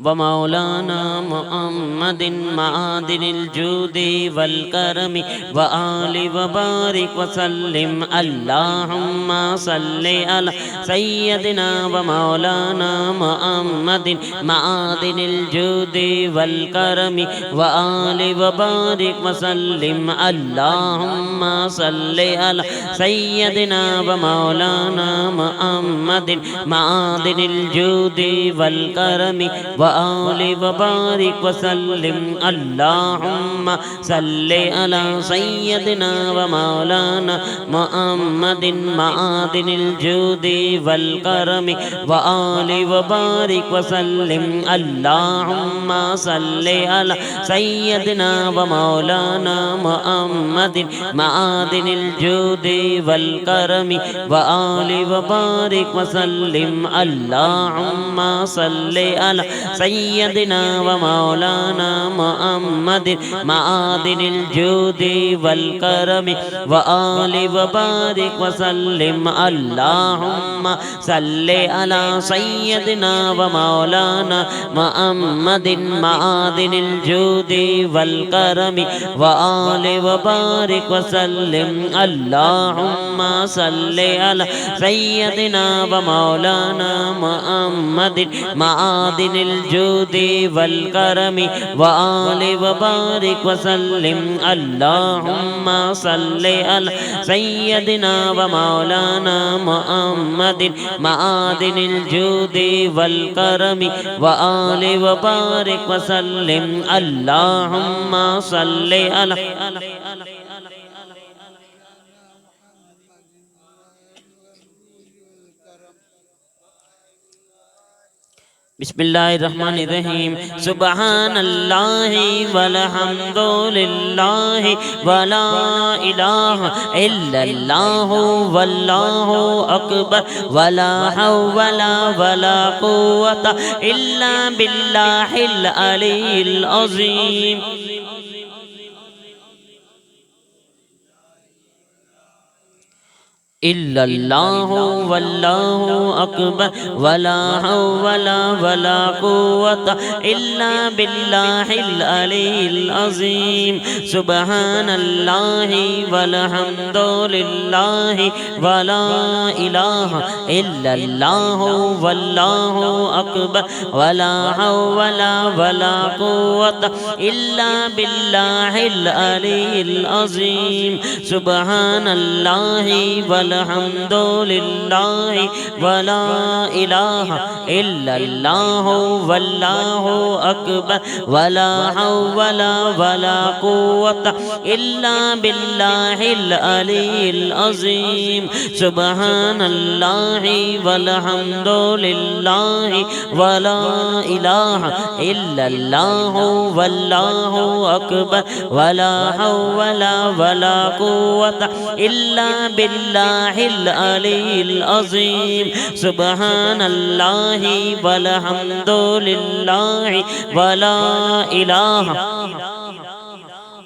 ومولانا محمد معادن الجود والكرم وآل وبارك وسلم اللهم صل على سيدنا ومولانا محمد معادن الجود والكرم وآل وبارك وسلم اللهم صل على سيدنا ومولانا محمد معادن الجود والكرم وآل وبارك وسلم اللهم صل على سيدنا ومولانا محمد معادن الجود والكرم وآل وبارك وسلم اللهم صل على سيدنا ومولانا محمد معادن الجود والكرم وآل وبارك وسلم اللهم صل على سيدنا ومولانا محمد معادن الجود والكرم وآل وبارك وسلم اللهم صل على سيدنا ومولانا محمد معادن الجود والكرم وآل وبارك وسلم اللهم صل على سيدنا ومولانا محمد معادن الجود والكرم وآل وبارك وسلم اللهم صل على سيدنا ومولانا محمد معادن الجود والكرم وآل وبارك وسلم اللهم صل على بسم الله الرحمن الرحيم سبحان الله والحمد لله ولا إله إلا الله والله أكبر ولا حول ولا قوة إلا بالله العلي العظيم إلا الله والله أكبر ولا حول ولا قوة إلا بالله العلي العظيم سبحان الله والحمد لله ولا إله إلا الله والله أكبر ولا حول ولا قوة إلا بالله العلي العظيم سبحان الله والحمد لله ولا إله إلا الله والله أكبر ولا حول ولا قوة إلا بالله العلي العظيم سبحان الله والحمد لله ولا إله إلا الله والله أكبر ولا حول ولا قوة إلا بالله العلي العظيم سبحان الله والحمد لله ولا إله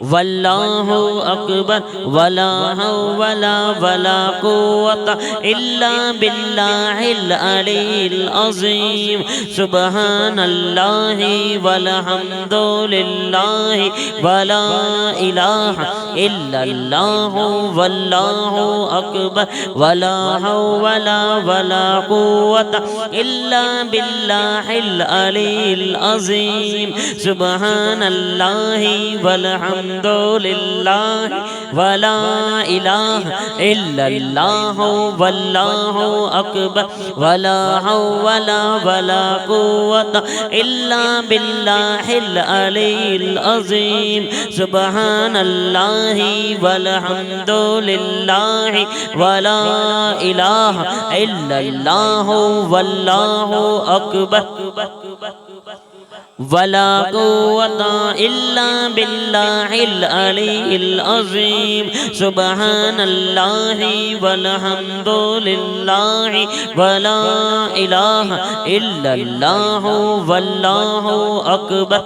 والله أكبر ولا حول ولا قوة إلا بالله العلي العظيم سبحان الله والحمد لله ولا إله إلا الله والله أكبر ولا حول ولا قوة إلا بالله العلي العظيم سبحان الله والحمد لله ولا إله إلا الله والله أكبر ولا حول ولا قوة إلا بالله العلي العظيم سبحان الله والحمد لله ولا إله إلا الله والله أكبر ولا قوة إلا بالله العلي العظيم سبحان الله والحمد لله ولا إله إلا الله والله أكبر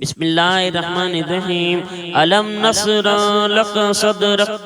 بسم الله الرحمن الرحيم ألم نشرح لك صدرك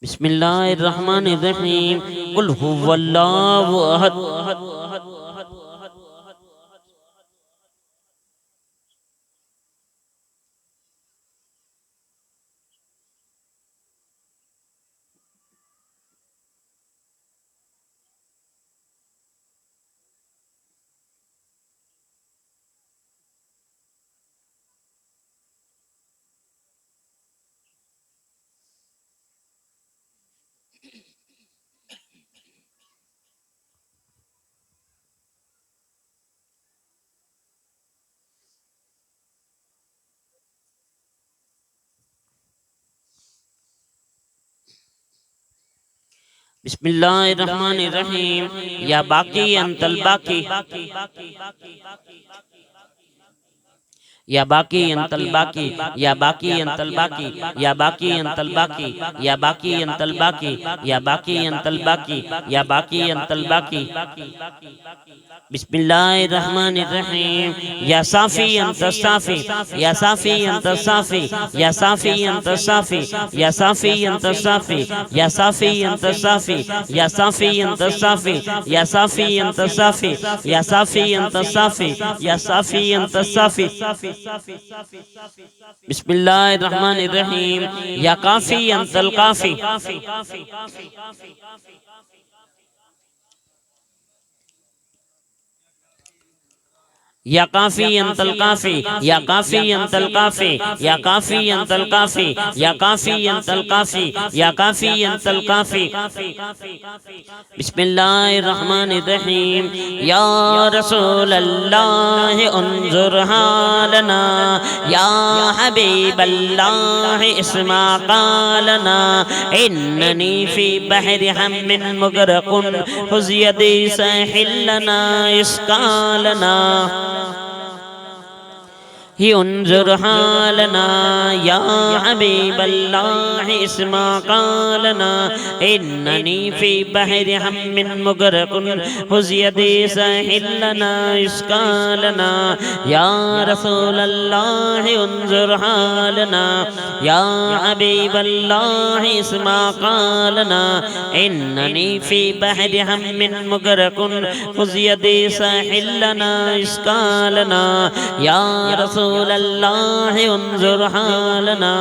بسم اللہ الرحمن الرحیم قل هو اللہ احد بسم اللہ الرحمن الرحیم یا باقی انت الباقی یا باقی انت الباقی یا باقی انت الباقی یا باقی انت الباقی یا باقی انت الباقی یا باقی انت الباقی یا باقی انت الباقی بسم اللہ الرحمن الرحیم یا صافی انت الصافی یا صافی انت الصافی یا صافی انت الصافی یا صافی انت الصافی یا صافی انت الصافی یا صافی انت الصافی یا صافی انت الصافی یا صافی انت الصافی یا صافی انت الصافی بسم اللہ الرحمن الرحیم یا کافی انت الکافی یا کافی انت الکافی یا کافی انت الکافی یا کافی انت الکافی یا کافی انت الکافی یا کافی انت الکافی بسم اللہ الرحمن الرحیم یا رسول اللہ انظر حالنا یا حبیب اللہ اسمع قالنا اننی فی بحر ہم مغرق خذ یدی ساحل لنا اسقالنا انظر حالنا یا حبیب اللہ اسمع قالنا اننی فی بحر ہم مغرق خذ یدی ساحل لنا اسقالنا یا رسول اللہ انظر حالنا یا حبیب اللہ اسمع قالنا اننی فی بحر ہم مغرق خذ یدی ساحل لنا اسقالنا یا رسول اللہ انظر حالنا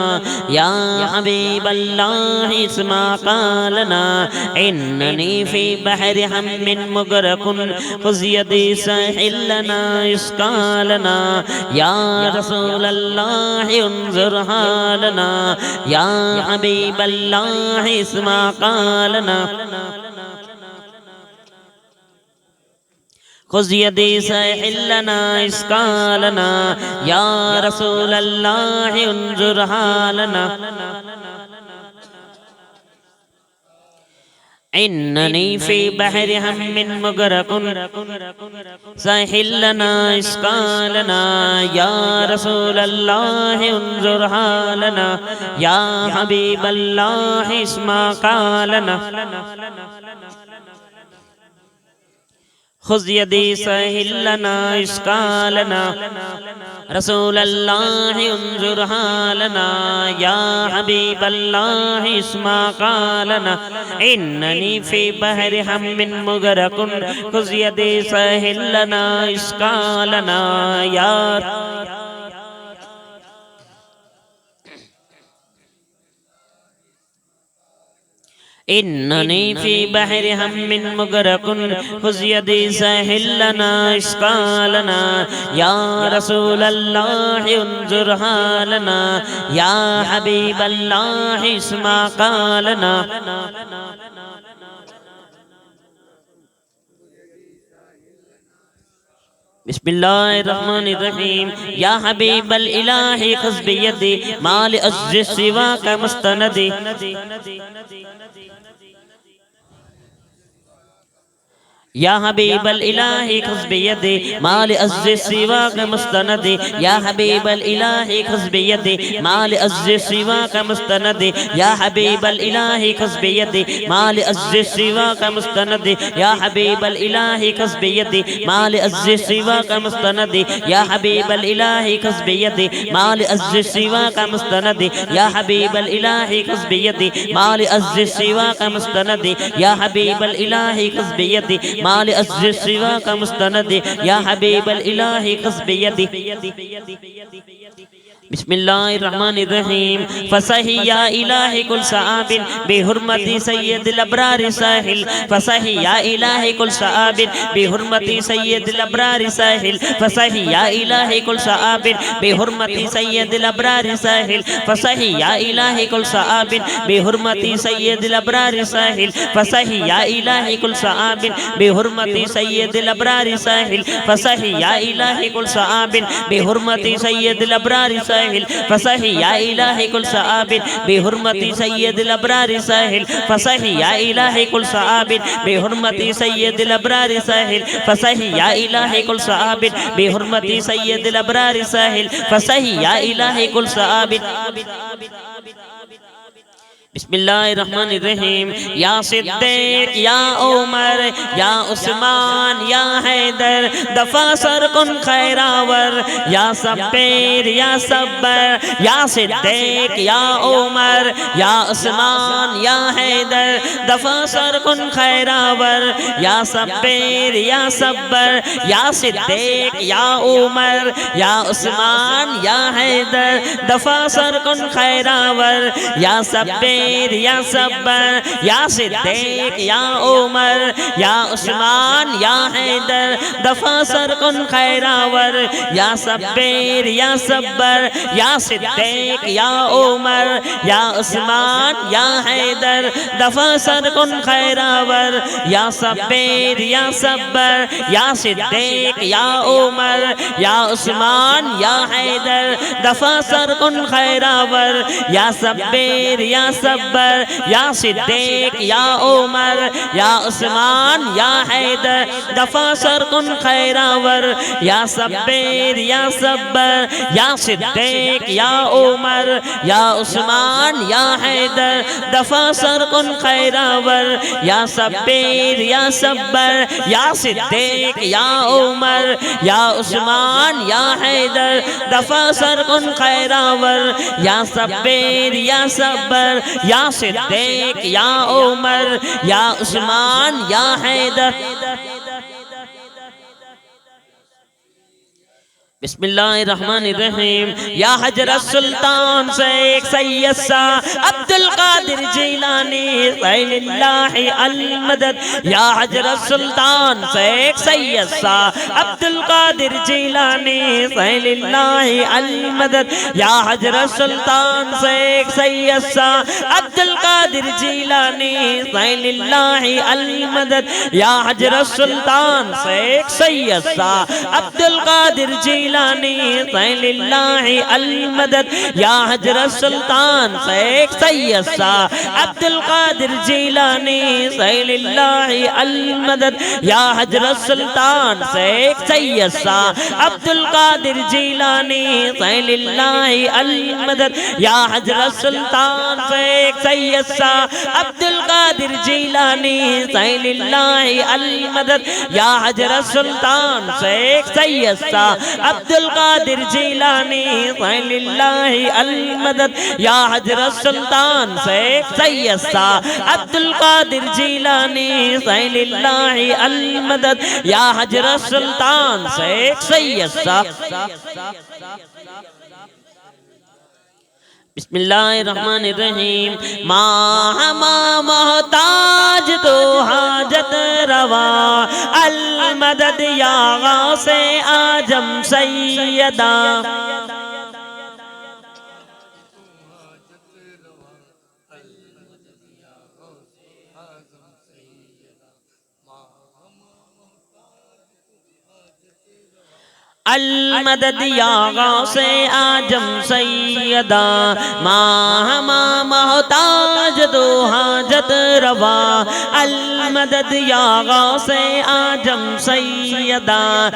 یا حبیب اللہ اسمع قالنا اننی فی بحر ہم مغرق خذ یدی ساحل لنا اسقالنا یا رسول اللہ انظر حالنا یا حبیب اللہ اسمع قالنا خذ یدی ساحل لنا اسقالنا یا رسول اللہ انظر حالنا اننی فی بحر ہم مغرق ساحل لنا اسقالنا یا رسول اللہ انظر حالنا یا حبیب اللہ اسمع قالنا خذ یدی ساحل لنا اسقالنا رسول اللہ انظر حالنا یا حبیب اللہ اسمع قالنا اننی فی بحر ہم مغرق خذ یدی ساحل لنا اسقالنا یا اننی فی بحر ہم مغرق خذ یدی ساحل لنا اسقالنا یا رسول اللہ انظر حالنا یا حبیب اللہ اسمع قالنا بسم اللہ الرحمن الرحیم یا حبیب الالہ خذ بیدی ما لعجز سواک مستندی یا حبیب الالہ خذ بیدی ما لعز سواک مستند یا حبیب الالہ خذ بیدی ما لعز سواک مستند یا حبیب الالہ خذ بیدی ما لعز سواک مستند یا حبیب الالہ خذ بیدی ما لعز سواک مستند یا حبیب الالہ خذ بیدی ما لعز سواک مستند یا حبیب الالہ خذ بیدی ما لعز سواک مستند یا حبیب الالہ خذ بیدی ما لعز سواک مستند یا حبیب الالہ خذ بیدی بسم اللہ الرحمن الرحیم فصحی یا الہ کل صحاب بحرمت سید الابرار ساحل فصحی یا الہ کل صحاب بحرمت سید الابرار ساحل فصحی یا الہ کل صحاب بحرمت سید الابرار ساحل فصحی یا الہ کل صحاب بحرمت سید الابرار ساحل فصحی یا الہ کل صحاب بحرمت سید الابرار ساحل فصحی یا الہ کل صحاب بحرمت سید الابرار ساحل فصحی یا الہ کل صحاب بحرمت سید الابرار ساحل فصحی یا الہ کل صحاب بحرمت سید الابرار ساحل فصحی یا الہ کل صحاب بحرمت سید الابرار ساحل فصحی یا الہ کل صحاب بسم اللہ الرحمن الرحیم یا صدیق یا عمر یا عثمان یا حیدر دفع سر کن خیراور یا صبیر یا صبر یا صدیق یا عمر یا عثمان یا حیدر دفع سر کن خیراور یا صبیر یا صبر یا صدیق یا عمر یا عثمان یا حیدر دفع سر کن خیراور یا صبیر یا صبر یا صدیق یا عمر یا عثمان یا حیدر دفع سر کن خیراور یا صبیر یا صبر یا صدیق یا عمر یا عثمان یا حیدر دفع سر کن خیراور یا صبیر یا صبر یا صدیق یا عمر یا عثمان یا حیدر دفع سر کن خیراور یا صبیر یا صبر یا صدیق یا عمر یا عثمان یا حیدر دفع سر کن خیراور یا صبیر یا صبر یا صدیق یا عمر یا عثمان یا حیدر دفع سر کن خیراور یا صبیر یا صبر یا صدیق یا عمر یا عثمان یا حیدر دفع سر کن خیراور یا صبیر یا صبر یا صدیق یا عمر یا عثمان یا حیدر بسم اللہ الرحمن الرحیم یا حضرت سلطان شیخ سید شاہ عبد القادر جیلانی ذیل اللہ المدد یا حضرت سلطان شیخ سید شاہ عبد القادر جیلانی ذیل اللہ المدد یا حضرت سلطان شیخ سید شاہ عبد القادر جیلانی ذیل اللہ المدد یا حضرت سلطان شیخ سید شاہ عبد القادر جیلانی ذیل اللہ المدد یا حضرت سلطان شیخ سید شاہ عبد القادر جیلانی ذیل اللہ المدد یا حضرت سلطان شیخ سید شاہ عبد القادر جیلانی ذیل اللہ المدد یا حضرت سلطان شیخ سید شاہ عبد القادر جیلانی ذیل اللہ المدد یا حضرت سلطان شیخ سید شاہ عبد القادر جیلانی ذیل اللہ المدد یا حضرت سلطان شیخ سید شاہ عبد القادر جیلانی ذیل اللہ المدد یا حضرت سلطان شیخ سید شاہ بسم اللہ الرحمن الرحیم ماں محتاج تو حاجت روا المدد یا غوث اعظم سیدہ المدد یا غوث اعظم سیدہ ماں محتاج دو حاجت روا المدد یا غوث اعظم سیدہ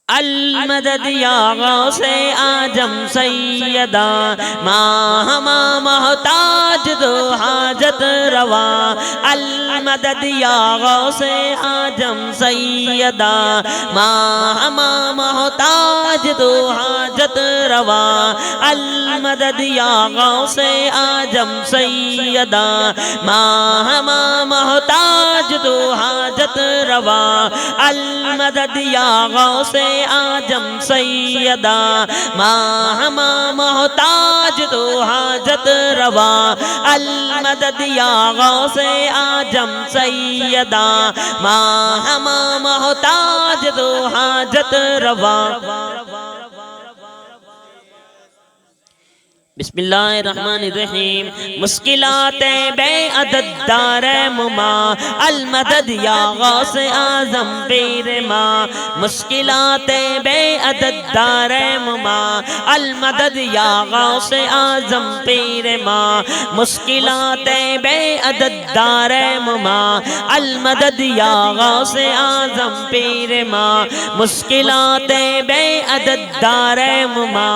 المدد یا غوث اعظم سیدہ ماہما محتاج دو حاجت روا المدد یا غوث اعظم سیدہ ماہما محتاج دو حاجت روا المدد یا غوث اعظم سیدہ ماہما محتاج دو حاجت روا المدد یا غوث اعظم سیدہ ماہما محتاج دو حاجت روا المدد یا غوث اعظم سیدہ ماہما محتاج دو حاجت روا بسم اللہ الرحمن الرحیم مشکلات بے عدد دار مما المدد یا غوث اعظم پیر ماں مشکلات بے عدد دار مما المدد یا غوث اعظم پیر ماں مشکلات بے عدد دار مما المدد یا غوث اعظم پیر ماں مشکلات بے عدد دار مما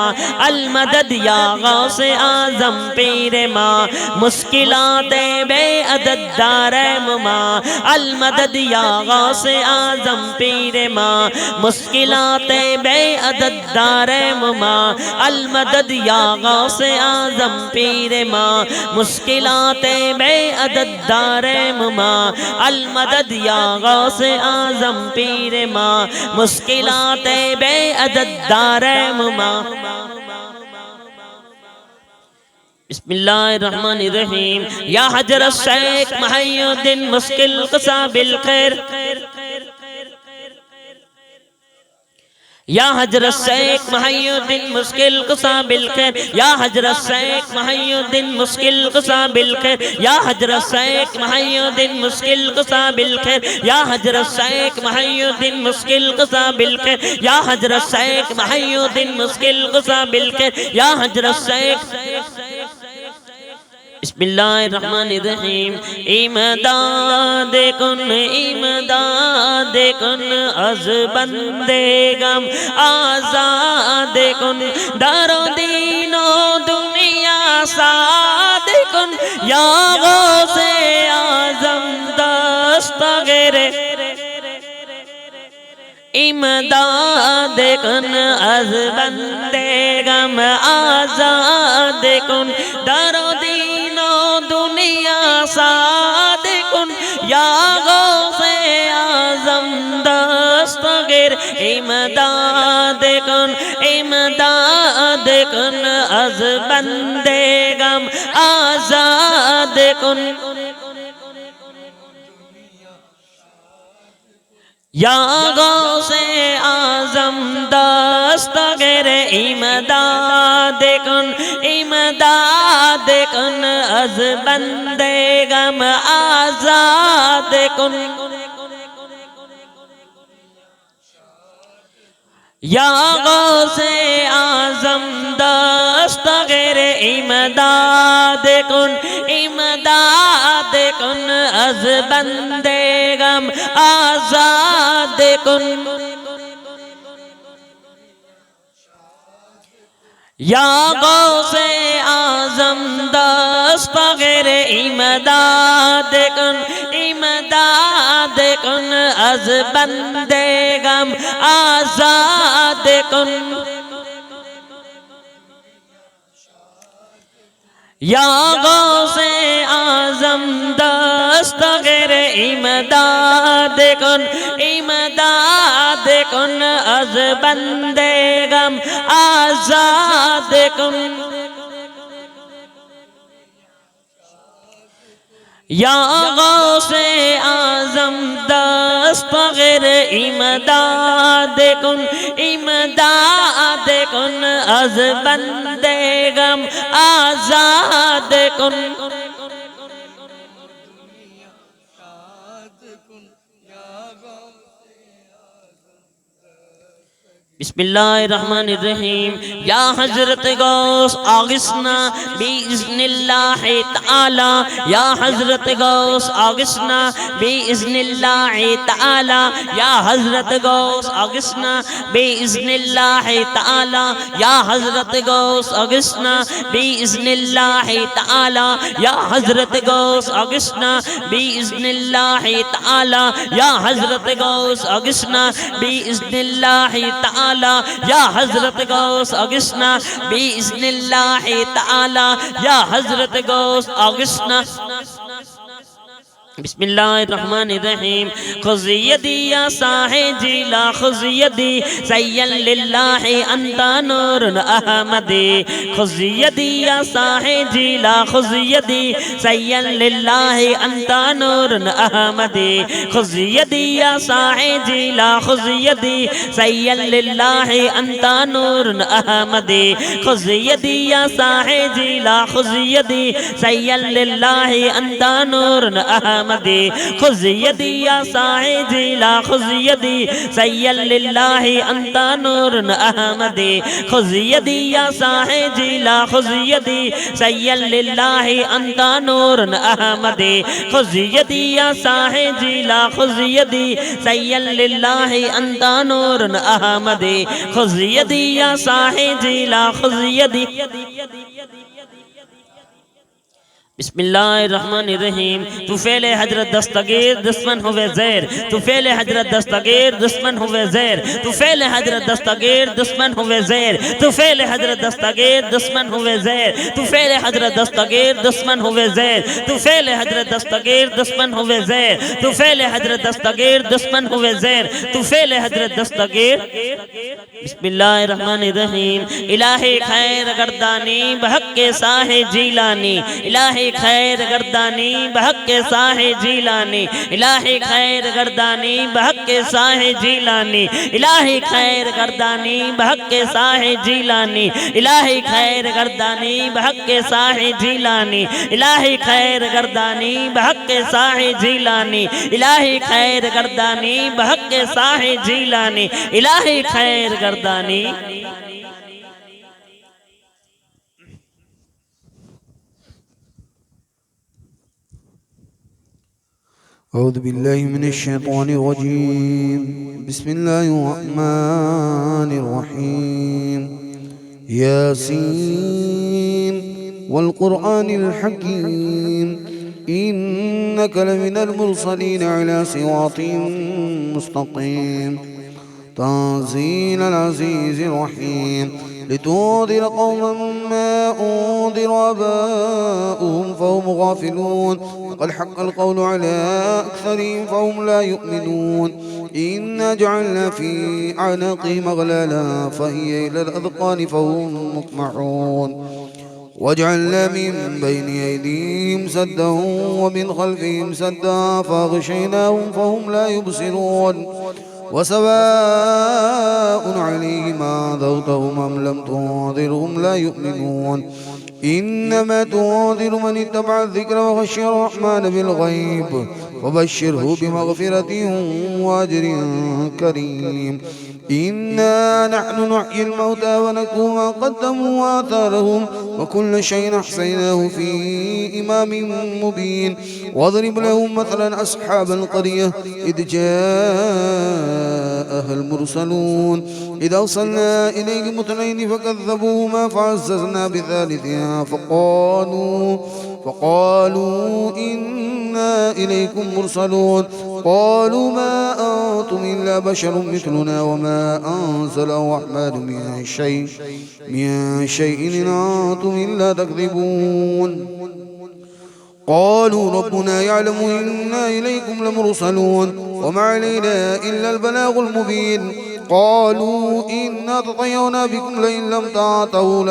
المدد یا غوث اعظم پیر ماں مشکلات بے عدد دار ماں المدد یا غوث اعظم پیر ماں مشکلات بے عدد دار ماں المدد یا غوث اعظم پیر ماں مشکلات بے عدد دار ماں المدد یا غوث اعظم پیر ماں مشکلات بے عدد دار ماں بسم اللہ الرحمن الرحیم یا حضرت شیخ محی الدین مشکل قصہ بالخیر یا حضرت شیخ محی الدین مشکل قصہ بالخیر یا حضرت شیخ محی الدین مشکل قصہ بالخیر یا حضرت شیخ محی الدین مشکل قصہ بالخیر یا حضرت شیخ محی الدین مشکل قصہ بالخیر یا حضرت شیخ محی الدین مشکل قصہ بالخیر یا حضرت شیخ بسم اللہ الرحمن الرحیم امداد کن از بندے غم آزاد کن در و دین و دنیا ساد کن یا غوث اعظم دستگیر امداد کن از بندے غم آزاد کن در و دین و دنیا ساد کن یا غوث اعظم دستگیر امداد کن از بندے غم آزاد کن یا غوث اعظم دستگیر امداد کن از بندے غم آزاد کن یا غوث اعظم دستگیر امداد کن از بندے غم آزاد کن یا غوث اعظم دستگیر امداد کن از بندے غم آزاد کن یا غوث اعظم دستگیر امداد کن از بندے غم آزاد کن یا غوث اعظم دستگیر امداد کن از بندے غم آزاد کن بسم اللہ الرحمن الرحیم یا حضرت غوث آغثنا بإذن اللہ تعالی یا حضرت غوث آغثنا بإذن اللہ تعالی یا حضرت غوث آغثنا بإذن اللہ تعالی یا حضرت غوث آغثنا بإذن اللہ تعالی یا حضرت غوث آغثنا بإذن اللہ تعالی یا حضرت غوث آغثنا بإذن اللہ تعالی یا حضرت غوث آغثنا بإذن اللہ تعالی یا حضرت غوث آغثنا بسم اللہ الرحمن الرحیم خذ یدی یا ساحجی لا خذ یدی سیّن للہ انت نور احمدی خذ یدی یا ساحجی لا خذ یدی سیّن للہ انت نور احمدی خذ یدی یا ساحجی لا خذ یدی سیّن للہ انت نور احمدی خذ یدی یا ساحجی لا خذ یدی سیّن للہ انت نور احمدی خذ یدی یا ساحجی لا خذ یدی سیّن للہ انت نور احمدی خذ یدی یا ساحجی لا خذ یدی سیّن للہ انت نور احمدی خذ یدی یا ساحجی لا خذ یدی سیّن للہ انت نور احمدی خذ یدی یا ساحجی لا خذ یدی بسم اللہ الرحمن الرحیم تو فعل حضرت دستگیر دشمن ہوئے زیر تو فعل حضرت دستگیر دشمن ہوئے زیر تو فعل حضرت دستگیر دشمن ہوئے زیر تو فعل حضرت دستگیر دشمن ہوئے زیر تو فعل حضرت دستگیر دشمن ہوئے زیر تو فعل حضرت دستگیر دشمن ہوئے زیر تو فعل حضرت دستگیر دشمن ہوئے زیر تو فعل حضرت دستگیر بسم اللہ الرحمن الرحیم الہی خیر گردانی بحق ساہ جیلانی الہی خیر گردانی بحق ساہ جیلانی الہی خیر گردانی بحق ساہ جیلانی الہی خیر گردانی بحق ساہ جیلانی الہی خیر گردانی بحق ساہ جیلانی الہی خیر گردانی بحق ساہ جیلانی الہی خیر گردانی بحق ساہ جیلانی الہی خیر گردانی أعوذ بالله من الشيطان الرجيم بسم الله الرحمن الرحيم ياسين والقرآن الحكيم إنك لمن المرسلين على صراط مستقيم تنزيل العزيز الرحيم لتنذر قوما ما أنذر آباؤهم فهم غافلون لقد حق القول على أكثرهم فهم لا يؤمنون إنا جعلنا في أعناقهم أغلالا فهي إلى الأذقان فهم مقمحون وجعلنا من بين أيديهم سدا ومن خلفهم سدا فأغشيناهم فهم لا يبصرون وسواء عليهم أنذرتهم أم لم تنذرهم لا يؤمنون إنما تنذر من اتبع الذكر وخشي الرحمن بالغيب وبشره بمغفرة وأجر كريم إنا نحن نحيي الموتى ونكتب ما قدموا وآثارهم وكل شيء أحصيناه في إمام مبين واضرب لهم مثلا أصحاب القرية إذ جاءها المرسلون إذ أرسلنا إليهم اثنين فكذبوهما فعززنا بثالثها فقالوا إنا إليكم مرسلون قالوا ما أنتم إلا بشر مثلنا وما أنزل الرحمن من شيء إن أنتم إلا تكذبون قالوا ربنا يعلم إنا إليكم لمرسلون وما علينا إلا البلاغ المبين قالوا إنا تطيرنا بكم لئن لم تعتوا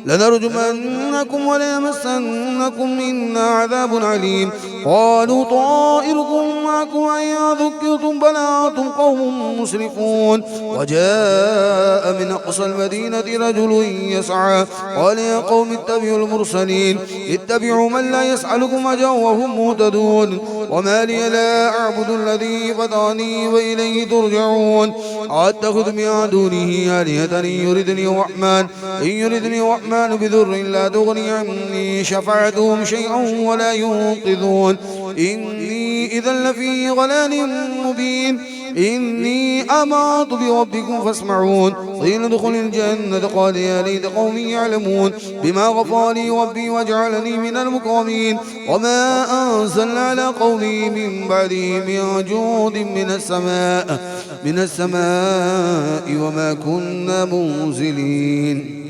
لنرجمنكم وليمسنكم منا عذاب عليم قالوا طائركم معكم أئن ذكرتم بل أنتم قوم مسرفون وجاء من أقصى المدينة رجل يسعى قال يا قوم اتبعوا المرسلين اتبعوا من لا يسألكم أجرا وهم مهتدون وما لي لا أعبد الذي فطرني وإليه ترجعون يرجعون أتخذ من دونه آلهة إن يردني الرحمن بذر لا تغني عني شفاعتهم شيئا ولا ينقذون إني إذا لفي ضلال مبين إني آمنت بربكم فاسمعون قيل ادخل الجنة قال يا ليت قومي يعلمون بما غفر لي ربي وجعلني من المكرمين وما أنزلنا على قومي من بعده من جود من السماء وما كنا منزلين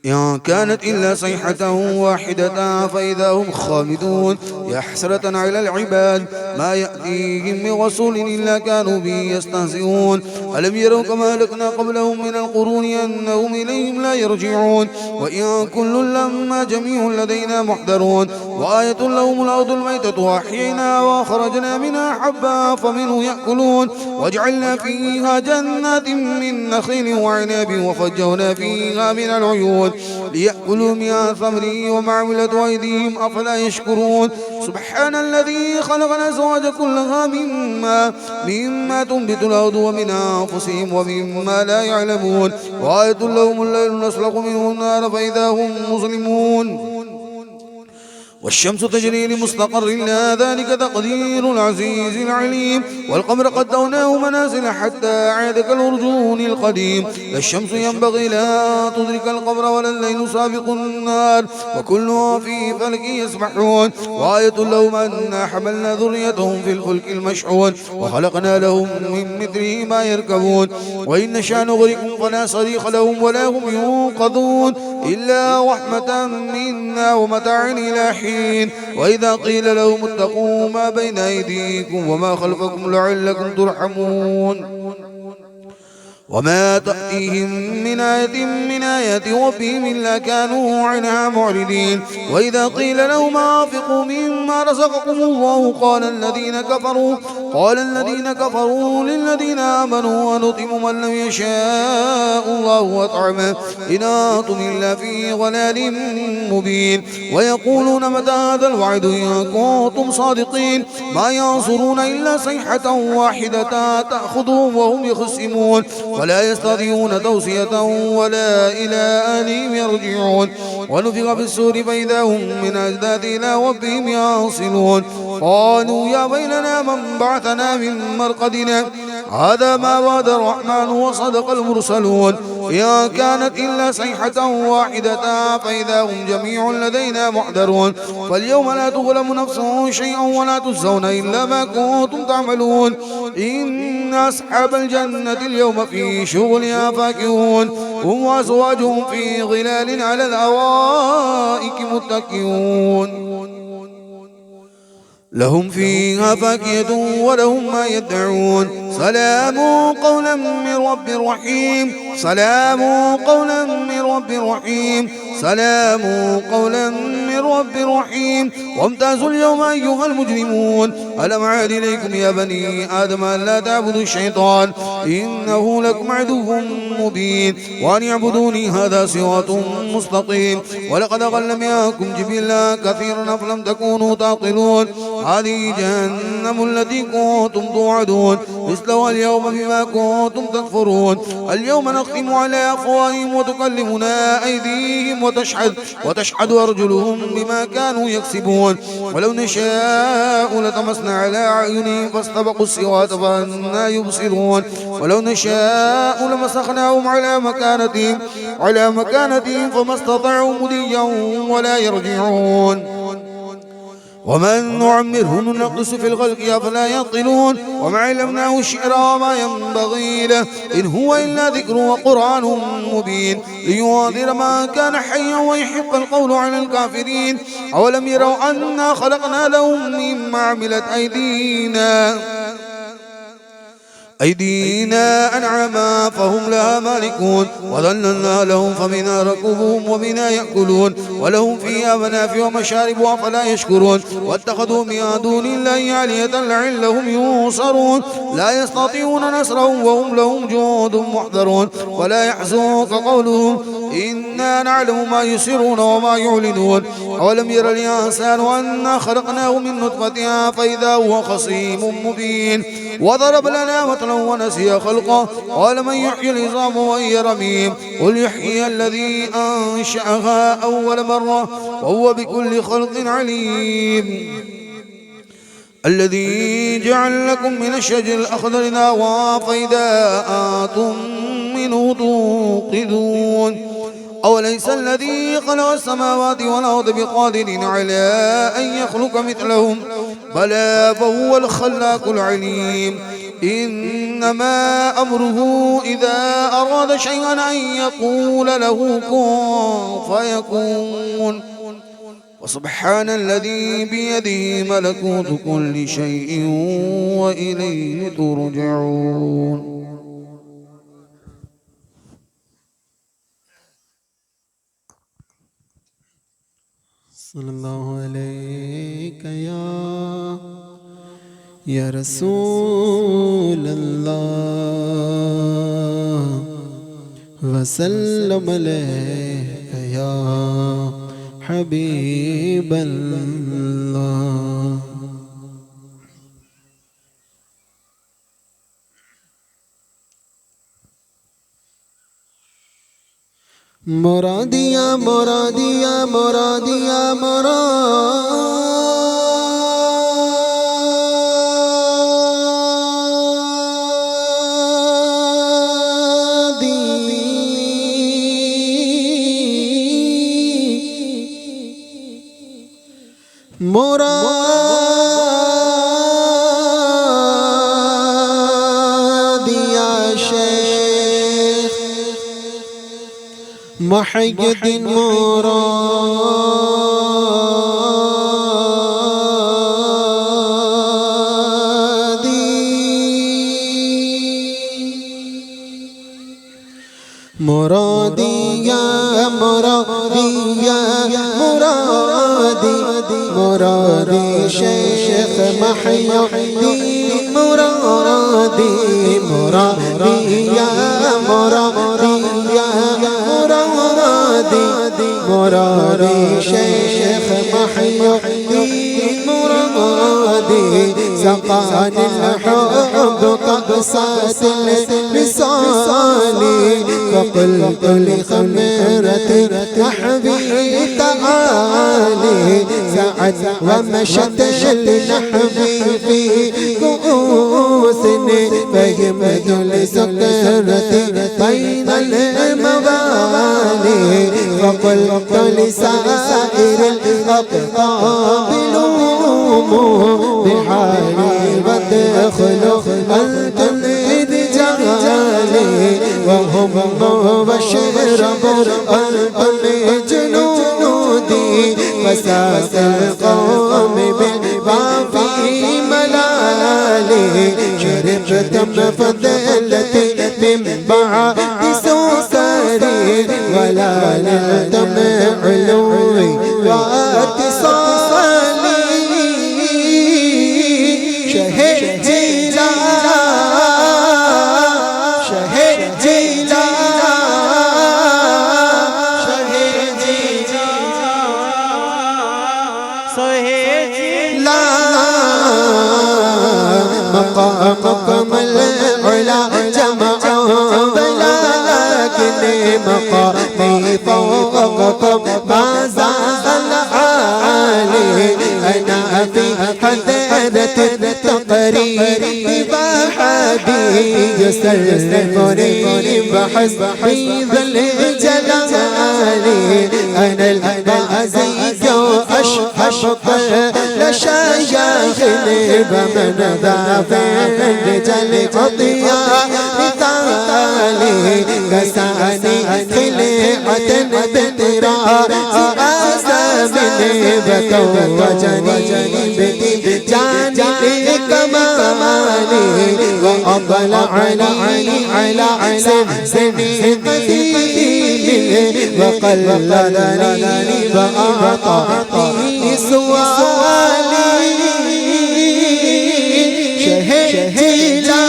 إن كانت إلا صيحة واحدة فإذا هم خامدون يا حسرة على العباد ما يأتيهم من رسول إلا كانوا به يستهزئون ألم يروا كما أهلكنا قبلهم من القرون أنهم إليهم لا يرجعون وإن كل لما جميع لدينا محضرون وآية لهم الأرض الميتة وأحيينا وأخرجنا منها حبا فمنه يأكلون وجعلنا فيها جنات من نخيل وعناب وفجرنا فيها من العيون ليأكلوا من ثمره وما عملت أيديهم أفلا يشكرون سبحان الذي خلق الأزواج كلها مما تنبت الأرض ومن أنفسهم ومما لا يعلمون وآية لهم الليل نسلخ منه النار فإذا هم مظلمون والشمس تجري لمستقر لها ذلك تقدير العزيز العليم والقمر قدرناه منازل حتى عاد كالأرجون القديم لا الشمس ينبغي لها تدرك القمر ولا الليل سابق النهار وكلهم في فلك يسبحون وآية لهم أنا حملنا ذريتهم في الفلك المشحون وخلقنا لهم من مثله ما يركبون وإن نشأ نغرقهم فلا صريخ لهم ولا هم ينقذون إلا رحمة منا ومتاع إلى حين وإذا قيل لهم اتقوا ما بين أيديكم وما خلفكم لعلكم ترحمون وما تأتيهم من آية من آيات ربهم إلا كانوا عنها معرضين وإذا قيل لهم أنفقوا مما رزقكم الله قال الذين كفروا للذين آمنوا ونطعم من لم يشاء الله أطعمه إن أنتم إلا في ضلال مبين ويقولون متى هذا الوعد إن كنتم صادقين ما ينصرون إلا صيحة واحدة تأخذهم وهم يخصمون ولا يستطيعون توصية ولا إلى أهلهم يرجعون ونفخ في السور فإذا هم من أجداث إلى ربهم ينصلون قالوا يا ويلنا من بعثنا من مرقدنا هذا ما وعد الرحمن وصدق المرسلون إن كانت إلا صيحة واحدة فإذا هم جميع لدينا محضرون فاليوم لا تظلم نفس شيئا ولا تجزون إلا ما كنتم تعملون إن أصحاب الجنة اليوم في شغلها فاكهون هم وأزواجهم في ظلال على الأرائك متكئون لهم فيها فاكهة ولهم ما يدعون سلام قولا من رب رحيم سلام قولا من رب رحيم سلام قولا من رب رحيم وامتازوا اليوم أيها المجرمون ألم أعهد إليكم يا بني آدم أن لا تعبدوا الشيطان إنه لكم عدو مبين وأن يعبدوني هذا صراط مستقيم ولقد أضل منكم جبلا كثيرا أفلم تكونوا تعقلون هذه جهنم التي كنتم توعدون مثلها اليوم بما كنتم تكفرون اليوم نختم على أفواههم وتكلمنا أيديهم وتشهد أرجلهم بما كانوا يكسبون ولو نشاء لطمسنا على أعينهم فاستبقوا الصراط فأنى يبصرون ولو نشاء لمسخناهم على مكانتهم فما استطاعوا مضيا ولا يرجعون ومن نعمره ننقص في الخلق أفلا يعقلون وما علمناه الشعر وما ينبغي له إن هو إلا ذكر وقرآن مبين لينذر من كان حيا ويحق القول على الكافرين أولم يروا أنا خلقنا لهم مما عملت أيدينا أنعما فهم لها مالكون وظللنا لهم فمنها ركوبهم ومنها يأكلون ولهم فيها منافع ومشارب أفلا يشكرون واتخذوا من دون الله آلهة لعلهم ينصرون لا يستطيعون نصرهم وهم لهم جند محضرون ولا يحزنك قولهم إنا نعلم ما يسرون وما يعلنون أولم ير الإنسان أنا خلقناه من نطفة فإذا هو خصيم مبين وضرب لنا مثلا ونسي خلقه قال من يحيي العظام وهي رميم قل يحيي الذي أنشأها أول مرة وهو بكل خلق عليم الذي جعل لكم من الشجر الأخضر نارا فإذا أنتم منه توقدون أوليس الذي خلق السماوات والأرض بقادر على أن يخلق مثلهم بلى فهو الخلاق العليم إنما أمره إذا أراد شيئا أن يقول له كن فيكون وسبحان الذي بيده ملكوت كل شيء وإليه ترجعون. صلی اللہ علیک یا رسول اللہ وسلم علیک یا حبیب اللہ. مرادیا مرادیا مرادیا مرادیا شیخ محی الدین مرادیا مرادی شیخ محی الدین مرادی مرادیا مرادی شیخ محی الدین مرادی سقان الحب كأسات الوصال فقلت لخمرة نحبي تعالي سعت ومشت لنحبي في كؤوس فهمت لسكرة بين الموالي فقلت لسائر الأقطاب لوموا بحالي وادخلوا أنتم رجالي وهم واشربوا أنتم جنودي فساس القوم بالبافي ملالي شربتم فضلتي من بعد سوسري ولا نلتم علوي واتصالي شهد مقامكم العلا جمعوا ولكن مقامي فوقكم ما زال العالي أنا في حذرة التقرير بحدي يسلمني بحسبي ذا الجلال أنا البازي أشهق لشيخ بمن ذا في الرجال قضيا مثالي كساني خلعة بنراء آسامني بتوجني بتجاني كمالي وأضلعني على سني قديمي وقلدني وأعطاني سوالي شهدتي لا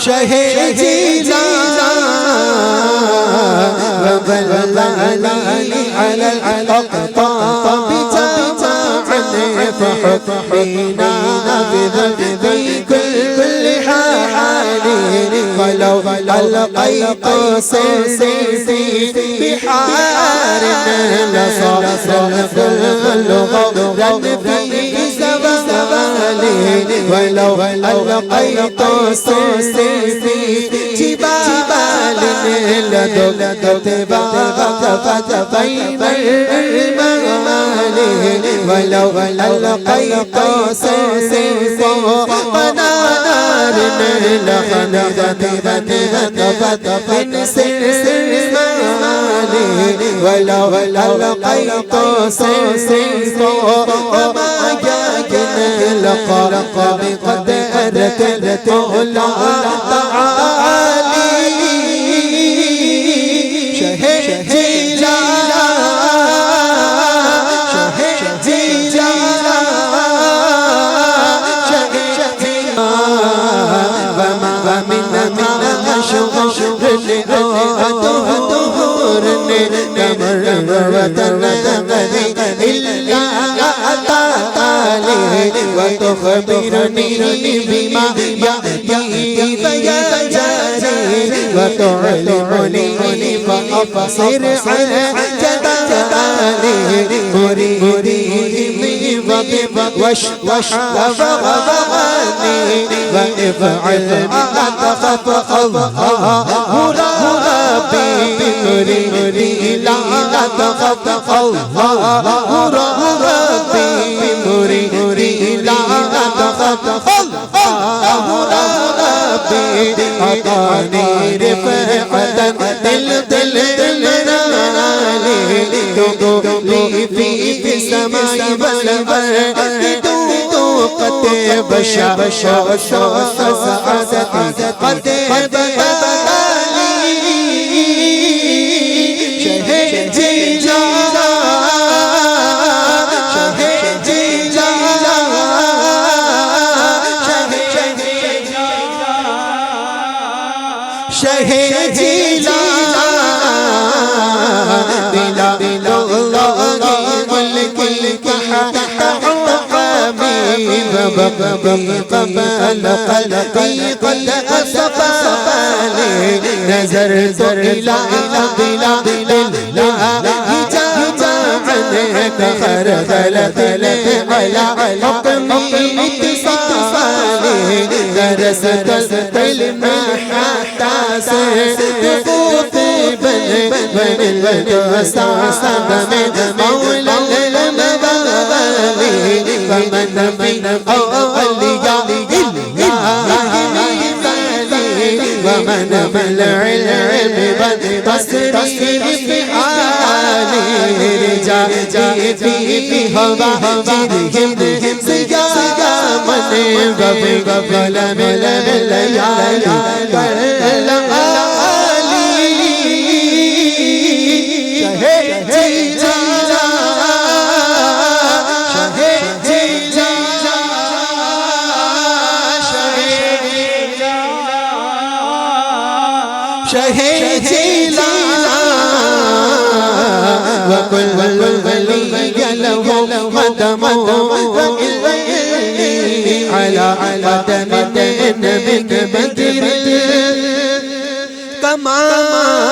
شہ جیلا وبلغني على الأقطاب جمعا فحكمنا بذنبي كل حال ولو ألقيت سيفي بحار لصرف الغرا في زوالي ولو ألقيت سيفي جبال لدكت بابك بين المغالي ولو ألقيت سيفي ونار لخنقت من سر المغالي ولو ألقيت سيفي وما يكن لقرق بقدرة مولى تعالي وتخبرني بما يأتي فيجري وتعلمني فأبصر عن جدالي مريدي واشتغلني وافعل ما تخف الله ربي مريدي لا تخف الله ربي مريدي لا تخف الله ربي أعطاني رفعة دل نالي تدلي في السماء والأرض قد بشا سعادتي قد بدالي شهدي جالا شهدي جالا شهدي جالا بلا الله ملك قلبي قد أصفاني نظرت إلى بلاد الله عنك خرخلت لي على حكم اتصالي درست العلم حتى سقوط بن الوسعسم من مولى المبالي فمن من أولياء ومن العلم تصريف في حالي رجالي في هواجرهم سياغا من وفل من الليالي كالعالي شهدي جالا شهدي جالا شهدي لا وكل ولي له قدم على قدم من بدر كمالي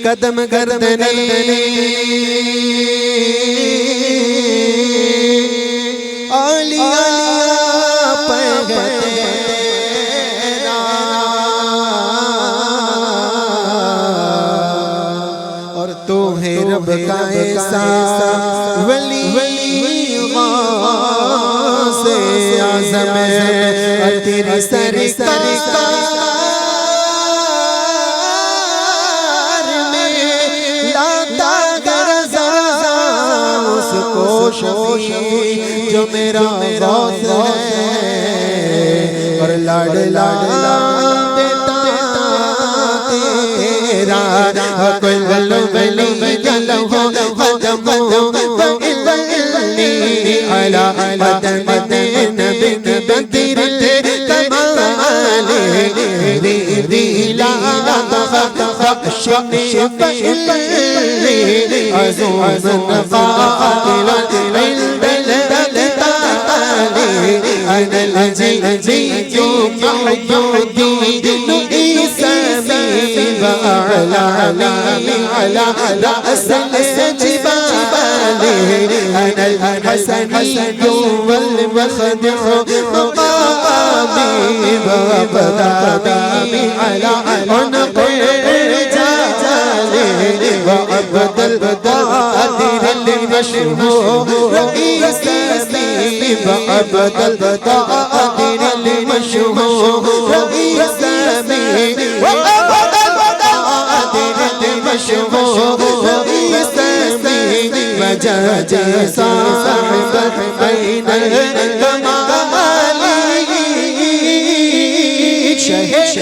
قدم گردنی عالیہ پیغتیرا اور تو ہے رب کا ایسا ولی غوث اعظم اور تیری سرکار شفیع جو میرا غوث ہے اور لاڈلا بیٹا تیرا کوئی ولی له قدم وإلني على قدم النبي عزوما قائلا عند البلدان أنا الجديد محيودين إسامي بأعلى على رأس الجبال أنا الحسني والمخدع مقامي وأبدامي على عنق وعبد القادر المشهور رئيسي وعبد القادر المشهور رئيسي وعبد القادر المشهور رئيسي مجاجي صاحب بين الكمال شهيد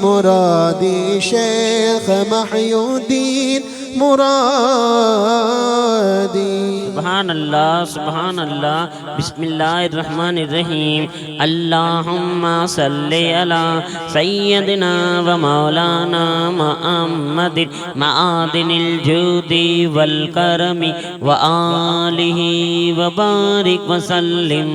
مرادی شیخ محی الدین مرادی سبحان اللہ سبحان اللہ بسم اللہ الرحمن الرحیم اللہم صلی علی سیدنا و مولانا محمد معادن الجود والکرم و آلہ و بارک وسلم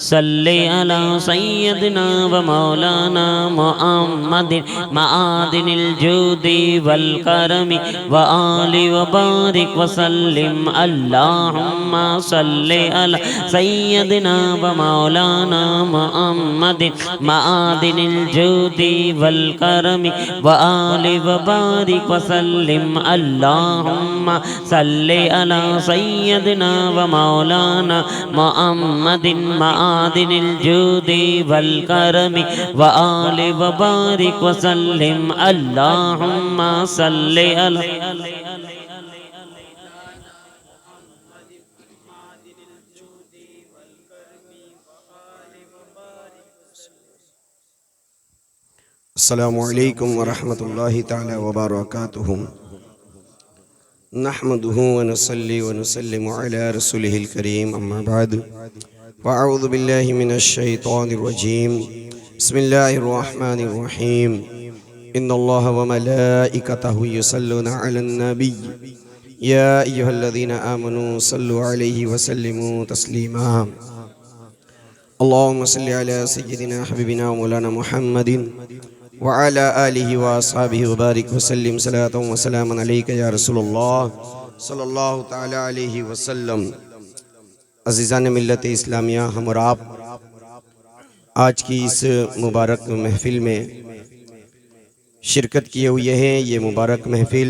صلی علی سیدنا و مولانا محمد معادن الجود والکرم و آل و بارک وسلم اللہم صلی علی سیدنا و مولانا محمد معادن الجود والکرم و آل و بارک وسلم اللہم صلی علی سیدنا و مولانا محمد معادن الجود والکرم وآل وبارک وسلم اللہم صلی علی السلام علیکم ورحمۃ اللہ تعالی وبرکاتہ نحمده ونصلي ونسلم على رسوله الكريم اما بعد وأعوذ بالله من الشيطان الرجيم بسم الله الرحمن الرحيم إن الله وملائكته يصلون على النبي يا أيها الذين آمنوا صلوا عليه وسلموا تسليما اللهم صل على سيدنا حبيبنا ومولانا محمد وعلى آله وأصحابه وبارك وسلم صلاة وسلاما عليك يا رسول الله صلى الله تعالى عليه وسلم عزیزان ملت اسلامیہ، ہم اور آپ آج کی اس مبارک محفل میں شرکت کیے ہوئے ہیں۔ یہ مبارک محفل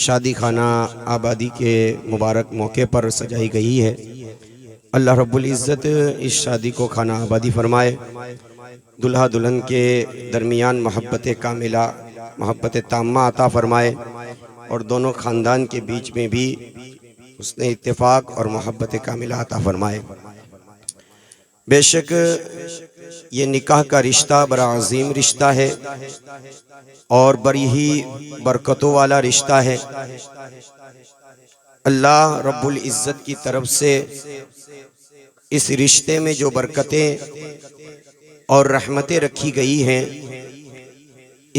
شادی خانہ آبادی کے مبارک موقع پر سجائی گئی ہے۔ اللہ رب العزت اس شادی کو خانہ آبادی فرمائے، دلہا دلہن کے درمیان محبت کاملہ، محبت تامہ عطا فرمائے، اور دونوں خاندان کے بیچ میں بھی اس نے اتفاق اور محبت کاملہ عطا فرمائے۔ بے شک یہ نکاح کا رشتہ بڑا عظیم رشتہ ہے اور بڑی ہی برکتوں والا رشتہ ہے۔ اللہ رب العزت کی طرف سے اس رشتے میں جو برکتیں اور رحمتیں رکھی گئی ہیں،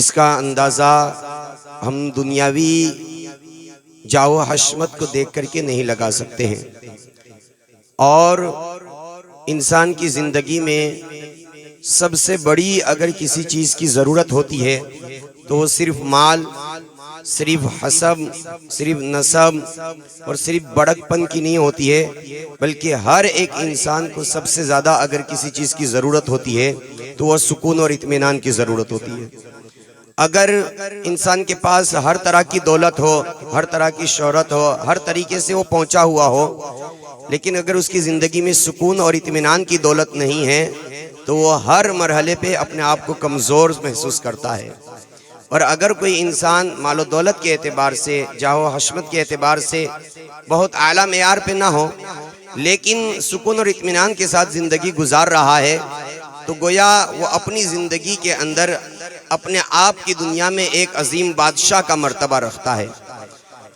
اس کا اندازہ ہم دنیاوی جاو حشمت کو دیکھ کر کے نہیں لگا سکتے ہیں۔ اور انسان کی زندگی میں سب سے بڑی اگر کسی چیز کی ضرورت ہوتی ہے تو وہ صرف مال، صرف حسب، صرف نسب اور صرف بڑک پن کی نہیں ہوتی ہے، بلکہ ہر ایک انسان کو سب سے زیادہ اگر کسی چیز کی ضرورت ہوتی ہے تو وہ سکون اور اطمینان کی ضرورت ہوتی ہے۔ اگر انسان کے پاس ہر طرح کی دولت ہو، ہر طرح کی شہرت ہو، ہر طریقے سے وہ پہنچا ہوا ہو، لیکن اگر اس کی زندگی میں سکون اور اطمینان کی دولت نہیں ہے تو وہ ہر مرحلے پہ اپنے آپ کو کمزور محسوس کرتا ہے۔ اور اگر کوئی انسان مال و دولت کے اعتبار سے، جاہ و حشمت کے اعتبار سے بہت اعلیٰ معیار پہ نہ ہو، لیکن سکون اور اطمینان کے ساتھ زندگی گزار رہا ہے، تو گویا وہ اپنی زندگی کے اندر اپنے آپ کی دنیا میں ایک عظیم بادشاہ کا مرتبہ رکھتا ہے۔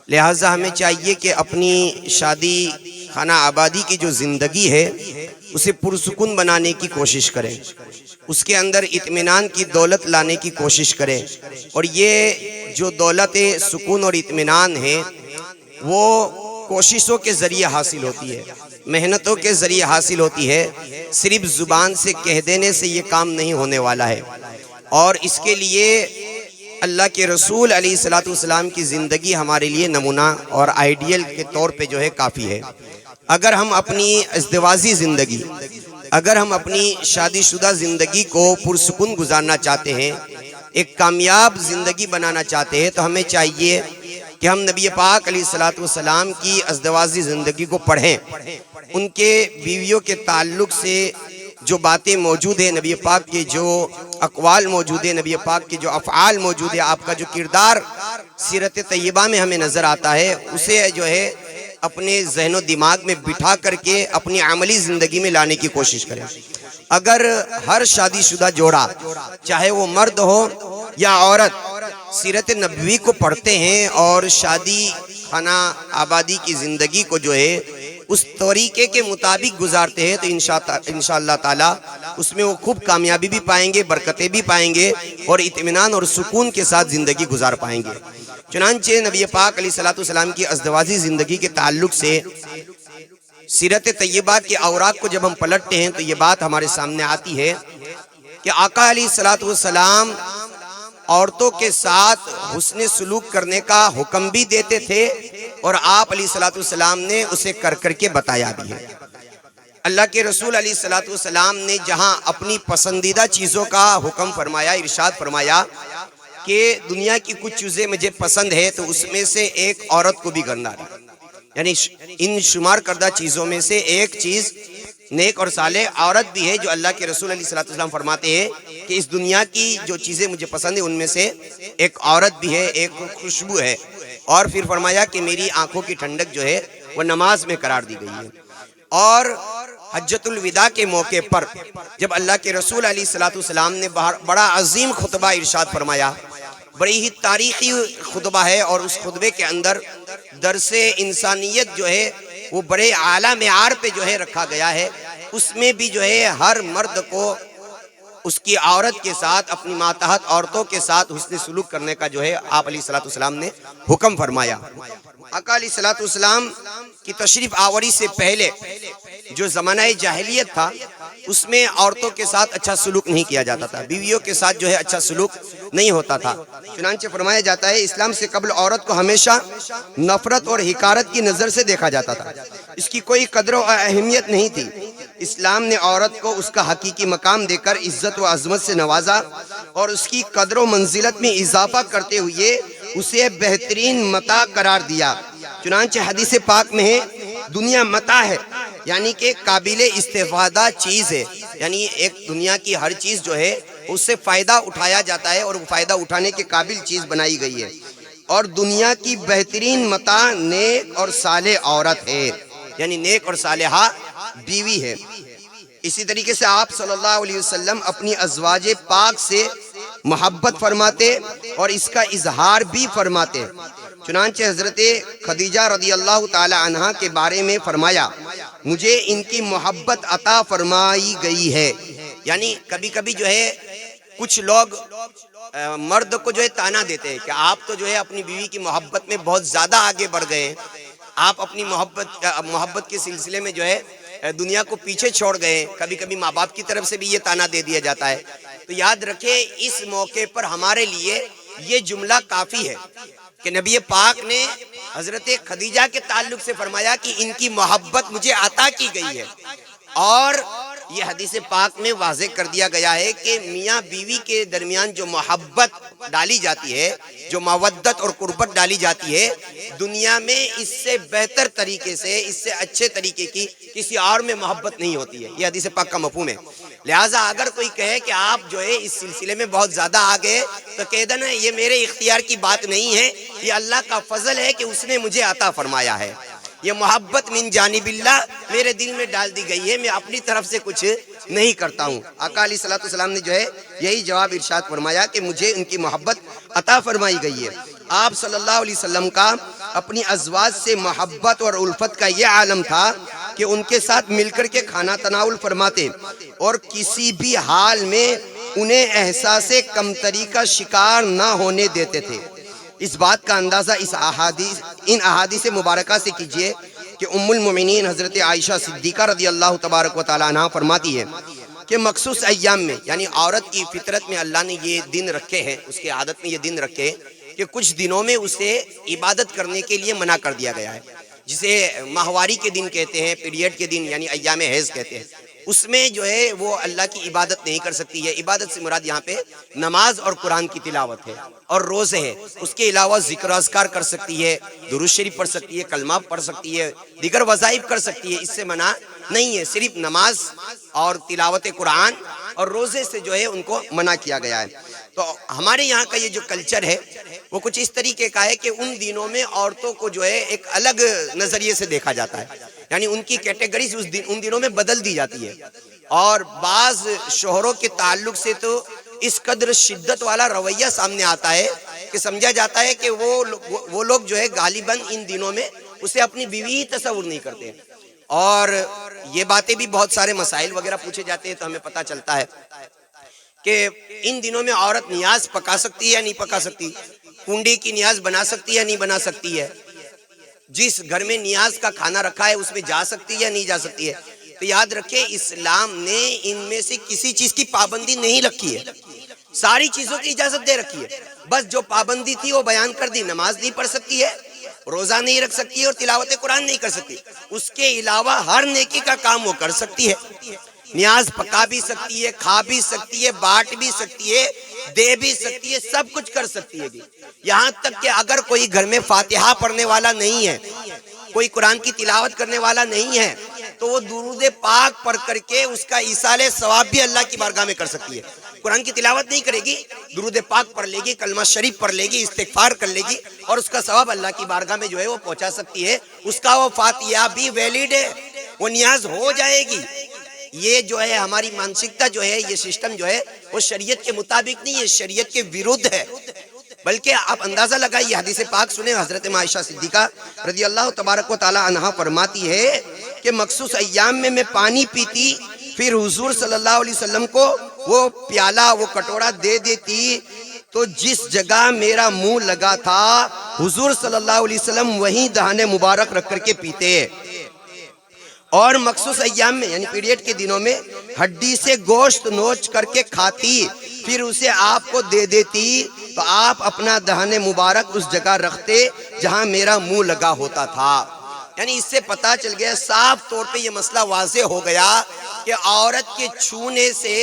لہٰذا ہمیں چاہیے کہ اپنی شادی خانہ آبادی کی جو زندگی ہے اسے پرسکون بنانے کی کوشش کریں، اس کے اندر اطمینان کی دولت لانے کی کوشش کریں، اور یہ جو دولت سکون اور اطمینان ہے وہ کوششوں کے ذریعے حاصل ہوتی ہے، محنتوں کے ذریعے حاصل ہوتی ہے، صرف زبان سے کہہ دینے سے یہ کام نہیں ہونے والا ہے۔ اور اس کے لیے اللہ کے رسول علیہ الصلوۃ والسلام کی زندگی ہمارے لیے نمونہ اور آئیڈیل کے طور پہ جو ہے کافی ہے۔ اگر ہم اپنی ازدواجی زندگی، اگر ہم اپنی شادی شدہ زندگی کو پرسکون گزارنا چاہتے ہیں، ایک کامیاب زندگی بنانا چاہتے ہیں، تو ہمیں چاہیے کہ ہم نبی پاک علیہ الصلوۃ والسلام کی ازدواجی زندگی کو پڑھیں، ان کے بیویوں کے تعلق سے جو باتیں موجود ہیں، نبی پاک کے جو اقوال موجود ہیں، نبی پاک کے جو افعال موجود ہیں، آپ کا جو کردار سیرت طیبہ میں ہمیں نظر آتا ہے، اسے جو ہے اپنے ذہن و دماغ میں بٹھا کر کے اپنی عملی زندگی میں لانے کی کوشش کریں۔ اگر ہر شادی شدہ جوڑا، چاہے وہ مرد ہو یا عورت، سیرت نبوی کو پڑھتے ہیں اور شادی خانہ آبادی کی زندگی کو جو ہے اس طریقے کے مطابق گزارتے ہیں، تو انشاءاللہ تعالی اس میں وہ خوب کامیابی بھی پائیں گے، برکتیں بھی پائیں گے، اور اطمینان اور سکون کے ساتھ زندگی گزار پائیں گے۔ چنانچہ نبی پاک علیہ الصلوۃ والسلام کی ازدواجی زندگی کے تعلق سے سیرت طیبہ کے اوراق کو جب ہم پلٹتے ہیں تو یہ بات ہمارے سامنے آتی ہے کہ آقا علیہ الصلوۃ والسلام عورتوں کے ساتھ حسن سلوک کرنے کا حکم بھی دیتے تھے، اور آپ علیہ الصلوۃ والسلام نے اسے کر کر کے بتایا بھی ہے۔ اللہ کے رسول علیہ الصلوۃ والسلام نے جہاں اپنی پسندیدہ چیزوں کا حکم فرمایا، ارشاد فرمایا کہ دنیا کی کچھ چیزیں مجھے پسند ہے، تو اس میں سے ایک عورت کو بھی گننا ہے، یعنی ان شمار کردہ چیزوں میں سے ایک چیز نیک اور صالح عورت بھی ہے، جو اللہ کے رسول علیہ الصلوۃ والسلام فرماتے ہیں کہ اس دنیا کی جو چیزیں مجھے پسند ہیں ان میں سے ایک عورت بھی ہے، ایک خوشبو ہے، اور پھر فرمایا کہ میری آنکھوں کی ٹھنڈک جو ہے وہ نماز میں قرار دی گئی ہے۔ اور حجۃ الوداع کے موقع پر جب اللہ کے رسول علیہ الصلوۃ والسلام نے بڑا عظیم خطبہ ارشاد فرمایا، بڑی ہی تاریخی خطبہ ہے، اور اس خطبے کے اندر درس انسانیت جو ہے وہ بڑے اعلیٰ معیار پہ جو ہے رکھا گیا ہے۔ اس میں بھی جو ہے ہر مرد کو اس کی عورت کے ساتھ، اپنی ماتحت عورتوں کے ساتھ حسن سلوک کرنے کا جو ہے آپ علیہ الصلوۃ والسلام نے حکم فرمایا۔ آقا علیہ الصلوۃ والسلام کی تشریف آوری سے پہلے جو زمانہ جاہلیت تھا، اس میں عورتوں کے ساتھ اچھا سلوک نہیں کیا جاتا تھا، بیویوں کے ساتھ جو ہے اچھا سلوک نہیں ہوتا تھا۔ چنانچہ فرمایا جاتا ہے اسلام سے قبل عورت کو ہمیشہ نفرت اور حقارت کی نظر سے دیکھا جاتا تھا، اس کی کوئی قدر و اہمیت نہیں تھی۔ اسلام نے عورت کو اس کا حقیقی مقام دے کر عزت و عظمت سے نوازا، اور اس کی قدر و منزلت میں اضافہ کرتے ہوئے اسے بہترین متاع قرار دیا۔ چنانچہ حدیث پاک میں ہے دنیا متاع ہے، یعنی کہ قابل استفادہ چیز ہے، یعنی ایک دنیا کی ہر چیز جو ہے اس سے فائدہ اٹھایا جاتا ہے، اور وہ فائدہ اٹھانے کے قابل چیز بنائی گئی ہے، اور دنیا کی بہترین متاع نیک اور صالح عورت ہے، یعنی نیک اور صالحہ بیوی ہے۔ اسی طریقے سے آپ صلی اللہ علیہ وسلم اپنی ازواج پاک سے محبت فرماتے اور اس کا اظہار بھی فرماتے۔ چنانچہ حضرت خدیجہ رضی اللہ تعالی عنہا کے بارے میں فرمایا مجھے ان کی محبت عطا فرمائی گئی ہے، یعنی کبھی کبھی جو ہے کچھ لوگ مرد کو جو ہے تانا دیتے ہیں کہ آپ تو جو ہے اپنی بیوی کی محبت میں بہت زیادہ آگے بڑھ گئے ہیں، آپ اپنی محبت کے سلسلے میں جو ہے دنیا کو پیچھے چھوڑ گئے۔ کبھی کبھی ماں باپ کی طرف سے بھی یہ تانا دے دیا جاتا ہے، تو یاد رکھیں اس موقع پر ہمارے لیے یہ جملہ کافی ہے کہ نبی پاک نے حضرت خدیجہ کے تعلق سے فرمایا کہ ان کی محبت مجھے عطا کی گئی ہے، اور یہ حدیث پاک میں واضح کر دیا گیا ہے کہ میاں بیوی کے درمیان جو محبت ڈالی جاتی ہے، جو مودت اور قربت ڈالی جاتی ہے، دنیا میں اس سے بہتر طریقے سے، اس سے اچھے طریقے کی کسی اور میں محبت نہیں ہوتی ہے۔ یہ حدیث پاک کا مفہوم ہے۔ لہٰذا اگر کوئی کہے کہ آپ جو ہے اس سلسلے میں بہت زیادہ آگے، تو کہہ دینا یہ میرے اختیار کی بات نہیں ہے، یہ اللہ کا فضل ہے کہ اس نے مجھے عطا فرمایا ہے۔ یہ محبت من جانب اللہ میرے دل میں ڈال دی گئی ہے، میں اپنی طرف سے کچھ نہیں کرتا ہوں۔ آقا علیہ الصلوۃ والسلام نے جو ہے یہی جواب ارشاد فرمایا کہ مجھے ان کی محبت عطا فرمائی گئی ہے۔ آپ صلی اللہ علیہ وسلم کا اپنی ازواج سے محبت اور الفت کا یہ عالم تھا کہ ان کے ساتھ مل کر کے کھانا تناول فرماتے اور کسی بھی حال میں انہیں احساس کمتری کا شکار نہ ہونے دیتے تھے۔ اس بات کا اندازہ ان احادیث مبارکہ سے کیجئے کہ ام المؤمنین حضرت عائشہ صدیقہ رضی اللہ تبارک و تعالیٰ عنہ فرماتی ہے کہ مخصوص ایام میں، یعنی عورت کی فطرت میں اللہ نے یہ دن رکھے ہیں، اس کی عادت میں یہ دن رکھے کہ کچھ دنوں میں اسے عبادت کرنے کے لیے منع کر دیا گیا ہے، جسے ماہواری کے دن کہتے ہیں، پیریڈ کے دن یعنی ایام حیض کہتے ہیں۔ اس میں جو ہے وہ اللہ کی عبادت نہیں کر سکتی ہے۔ عبادت سے مراد یہاں پہ نماز اور قرآن کی تلاوت ہے اور روزے ہے۔ اس کے علاوہ ذکر و اذکار کر سکتی ہے، درود شریف پڑھ سکتی ہے، کلمہ پڑھ سکتی ہے، دیگر وظائف کر سکتی ہے، اس سے منع نہیں ہے۔ صرف نماز اور تلاوت قرآن اور روزے سے جو ہے ان کو منع کیا گیا ہے۔ تو ہمارے یہاں کا یہ جو کلچر ہے وہ کچھ اس طریقے کا ہے کہ ان دنوں میں عورتوں کو جو ہے ایک الگ نظریے سے دیکھا جاتا ہے، یعنی ان کی کیٹیگریز ان دنوں میں بدل دی جاتی ہے، اور بعض شوہروں کے تعلق سے تو اس قدر شدت والا رویہ سامنے آتا ہے کہ سمجھا جاتا ہے کہ وہ لوگ جو ہے غالباً ان دنوں میں اسے اپنی بیوی ہی تصور نہیں کرتے ہیں۔ اور یہ باتیں بھی بہت سارے مسائل وغیرہ پوچھے جاتے ہیں تو ہمیں پتہ چلتا ہے کہ ان دنوں میں عورت نیاز پکا سکتی ہے یا نہیں پکا سکتی، کنڈی کی نیاز بنا سکتی ہے یا نہیں بنا سکتی ہے، جس گھر میں نیاز کا کھانا رکھا ہے اس میں جا سکتی ہے یا نہیں جا سکتی ہے۔ تو یاد رکھیں اسلام نے ان میں سے کسی چیز کی پابندی نہیں رکھی ہے، ساری چیزوں کی اجازت دے رکھی ہے، بس جو پابندی تھی وہ بیان کر دی۔ نماز نہیں پڑھ سکتی ہے، روزہ نہیں رکھ سکتی ہے اور تلاوت قرآن نہیں کر سکتی، اس کے علاوہ ہر نیکی کا کام وہ کر سکتی ہے۔ نیاز پکا بھی سکتی ہے، کھا بھی سکتی ہے، بانٹ بھی سکتی ہے، دے بھی سکتی ہے، سب کچھ کر سکتی ہے۔ یہاں تک کہ اگر کوئی گھر میں فاتحہ پڑھنے والا نہیں ہے، کوئی قرآن کی تلاوت کرنے والا نہیں ہے، تو وہ درود پاک پڑھ کر کے اس کا ایصال ثواب بھی اللہ کی بارگاہ میں کر سکتی ہے۔ قرآن کی تلاوت نہیں کرے گی، درود پاک پڑھ لے گی، کلمہ شریف پڑھ لے گی، استغفار کر لے گی اور اس کا ثواب اللہ کی بارگاہ میں جو ہے وہ پہنچا سکتی ہے، اس کا وہ فاتحہ بھی ویلڈ ہے، وہ نیاز ہو جائے گی۔ یہ جو ہے ہماری مانسکتا جو ہے، یہ سسٹم جو ہے وہ شریعت کے مطابق نہیں ہے، شریعت کے ویرودھ ہے۔ بلکہ آپ اندازہ لگائیے، حدیث پاک سنیں، حضرت عائشہ صدیقہ رضی اللہ تبارک و تعالی عنہا فرماتی ہے کہ مخصوص ایام میں میں پانی پیتی، پھر حضور صلی اللہ علیہ وسلم کو وہ پیالہ، وہ کٹورا دے دیتی، تو جس جگہ میرا منہ لگا تھا حضور صلی اللہ علیہ وسلم وہیں دہانے مبارک رکھ کر کے پیتے، اور مخصوص ایام میں یعنی پیریڈ کے دنوں میں ہڈی سے گوشت نوچ کر کے کھاتی، پھر اسے آپ کو دے دیتی، تو آپ اپنا دہانے مبارک اس جگہ رکھتے جہاں میرا منہ لگا ہوتا تھا۔ یعنی اس سے پتہ چل گیا، صاف طور پہ یہ مسئلہ واضح ہو گیا کہ عورت کے چھونے سے،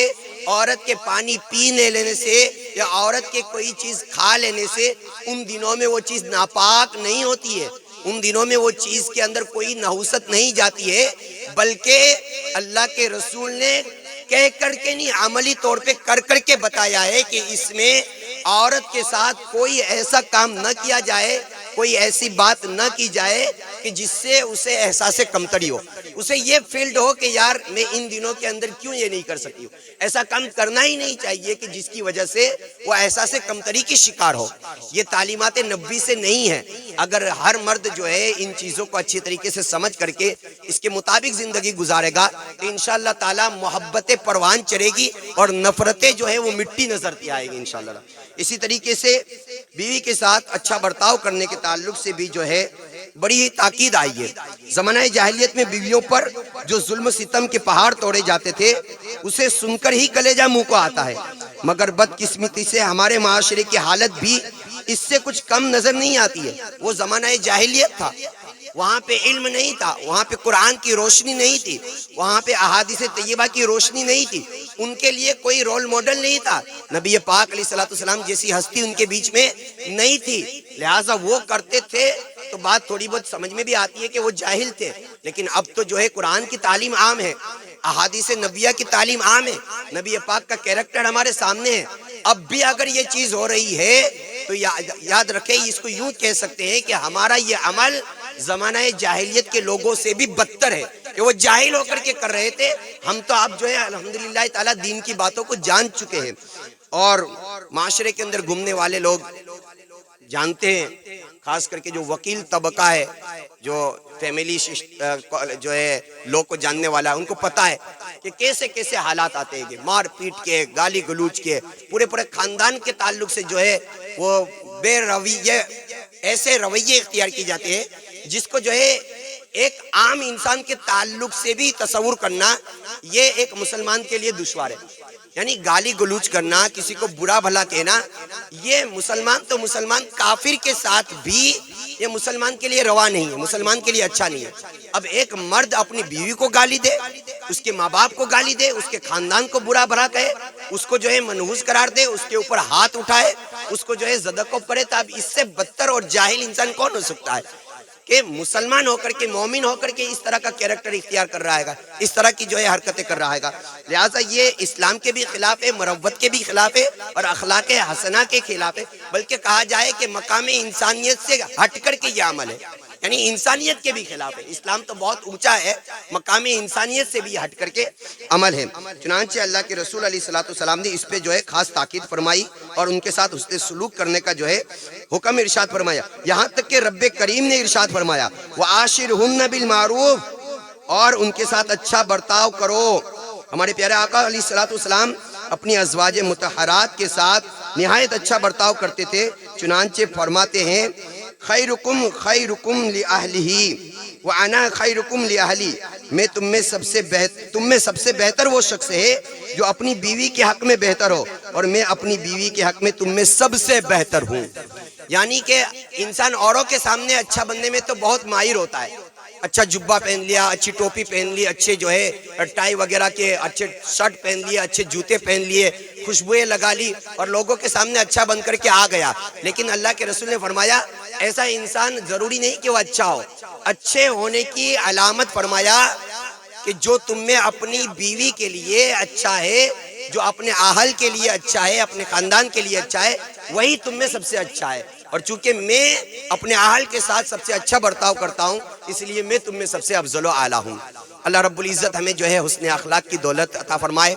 عورت کے پانی پینے لینے سے یا عورت کے کوئی چیز کھا لینے سے ان دنوں میں وہ چیز ناپاک نہیں ہوتی ہے، ان دنوں میں وہ چیز کے اندر کوئی نحوست نہیں جاتی ہے، بلکہ اللہ کے رسول نے کہہ کر کے نہیں، عملی طور پہ کر کر کے بتایا ہے کہ اس میں عورت کے ساتھ کوئی ایسا کام نہ کیا جائے، کوئی ایسی بات نہ کی جائے کہ جس سے اسے احساس کمتری ہو، اسے یہ فیلڈ ہو کہ یار میں ان دنوں کے اندر کیوں یہ نہیں کر سکتی ہوں۔ ایسا کام کرنا ہی نہیں چاہیے کہ جس کی وجہ سے وہ احساس کمتری کی شکار ہو۔ یہ تعلیمات نبوی سے نہیں ہے۔ اگر ہر مرد جو ہے ان چیزوں کو اچھی طریقے سے سمجھ کر کے اس کے مطابق زندگی گزارے گا تو انشاءاللہ تعالی محبت پروان چڑھے گی اور نفرتیں جو ہے وہ مٹی نظر آئے گی انشاءاللہ۔ اسی طریقے سے بیوی کے ساتھ اچھا برتاؤ کرنے کے تعلق سے بھی جو ہے بڑی تاکید آئی ہے۔ زمانہ جاہلیت میں بیویوں پر جو ظلم ستم کے پہاڑ توڑے جاتے تھے اسے سن کر ہی کلیجہ منہ کو آتا ہے، مگر بدقسمتی سے ہمارے معاشرے کی حالت بھی اس سے کچھ کم نظر نہیں آتی ہے۔ وہ زمانہ جاہلیت تھا، وہاں پہ علم نہیں تھا، وہاں پہ قرآن کی روشنی نہیں تھی، وہاں پہ احادیث طیبہ کی روشنی نہیں تھی، ان کے لیے کوئی رول ماڈل نہیں تھا، نبی پاک علیہ السلام جیسی ہستی ان کے بیچ میں نہیں تھی، لہٰذا وہ کرتے تھے تو بات تھوڑی بہت سمجھ میں بھی آتی ہے کہ وہ جاہل تھے۔ لیکن اب تو جو ہے قرآن کی تعلیم عام ہے، احادیث نبیہ کی تعلیم عام ہے، نبی پاک کا کیریکٹر ہمارے سامنے ہے، اب بھی اگر یہ چیز ہو رہی ہے تو یاد رکھیں اس کو یوں کہہ سکتے ہیں کہ ہمارا یہ عمل زمانہ جاہلیت کے لوگوں سے بھی بدتر ہے کہ وہ جاہل ہو کر کے کر رہے تھے. ہم تو اب جو ہے الحمدللہ تعالیٰ دین کی باتوں کو جان چکے ہیں اور معاشرے کے اندر گھومنے والے لوگ جانتے ہیں، خاص کر کے جو وکیل طبقہ ہے، جو فیملی جو ہے لوگ کو جاننے والا ہے، ان کو پتہ ہے کہ کیسے کیسے حالات آتے ہیں، مار پیٹ کے، گالی گلوچ کے، پورے خاندان کے تعلق سے جو ہے وہ بے رویے ایسے رویے اختیار کی جاتے ہیں جس کو جو ہے ایک عام انسان کے تعلق سے بھی تصور کرنا یہ ایک مسلمان کے لیے دشوار ہے. یعنی گالی گلوچ کرنا، کسی کو برا بھلا کہنا، یہ مسلمان تو مسلمان، کافر کے ساتھ بھی یہ مسلمان کے لیے روا نہیں ہے، مسلمان کے لیے اچھا نہیں ہے. اب ایک مرد اپنی بیوی کو گالی دے، اس کے ماں باپ کو گالی دے، اس کے خاندان کو برا بھلا کہے، اس کو جو ہے منحوس قرار دے، اس کے اوپر ہاتھ اٹھائے، اس کو جو ہے زدہ کو پڑے، تو اب اس سے بدتر اور جاہل انسان کون ہو سکتا ہے کہ مسلمان ہو کر کے، مومن ہو کر کے اس طرح کا کیریکٹر اختیار کر رہا ہے، اس طرح کی جو ہے حرکتیں کر رہا ہے. لہٰذا یہ اسلام کے بھی خلاف ہے، مروت کے بھی خلاف ہے اور اخلاق حسنہ کے خلاف ہے، بلکہ کہا جائے کہ مقام انسانیت سے ہٹ کر کے یہ عمل ہے، یعنی انسانیت کے بھی خلاف ہے. اسلام تو بہت اونچا ہے، مقام انسانیت سے بھی ہٹ کر کے عمل ہے. چنانچہ اللہ کے رسول علیہ الصلوۃ والسلام نے اس پہ جو ہے خاص تاکید فرمائی اور ان کے ساتھ حسن سلوک کرنے کا جو ہے حکم ارشاد فرمایا. یہاں تک کہ رب کریم نے ارشاد فرمایا وَعَاشِرْهُنَّ بِالْمَعْرُوفِ، اور ان کے ساتھ اچھا برتاؤ کرو. ہمارے پیارے آقا علیہ الصلوۃ والسلام اپنی ازواج مطہرات کے ساتھ نہایت اچھا برتاؤ کرتے تھے. چنانچہ فرماتے ہیں خیرکم خیرکم لأہلہ وَأَنَا خیرکم لأہلی، میں تم میں سب سے بہتر وہ شخص ہے جو اپنی بیوی کے حق میں بہتر ہو، اور میں اپنی بیوی کے حق میں تم میں سب سے بہتر ہوں. یعنی کہ انسان اوروں کے سامنے اچھا بننے میں تو بہت ماہر ہوتا ہے، اچھا جبہ پہن لیا، اچھی ٹوپی پہن لی، اچھے جو ہے ٹائی وغیرہ کے اچھے شرٹ پہن لیے، اچھے جوتے پہن لیے، خوشبوئیں لگا لی اور لوگوں کے سامنے اچھا بن کر کے آ گیا. لیکن اللہ کے رسول نے فرمایا ایسا انسان ضروری نہیں کہ وہ اچھا ہو. اچھے ہونے کی علامت فرمایا کہ جو تم میں اپنی بیوی کے لیے اچھا ہے، جو اپنے اہل کے لیے اچھا ہے، اپنے خاندان کے لیے اچھا ہے، وہی تم میں سب سے اچھا ہے. اور چونکہ میں اپنے اہل کے ساتھ سب سے اچھا برتاؤ کرتا ہوں، اس لیے میں تم میں سب سے افضل و اعلیٰ ہوں. اللہ رب العزت ہمیں جو ہے حسن اخلاق کی دولت عطا فرمائے،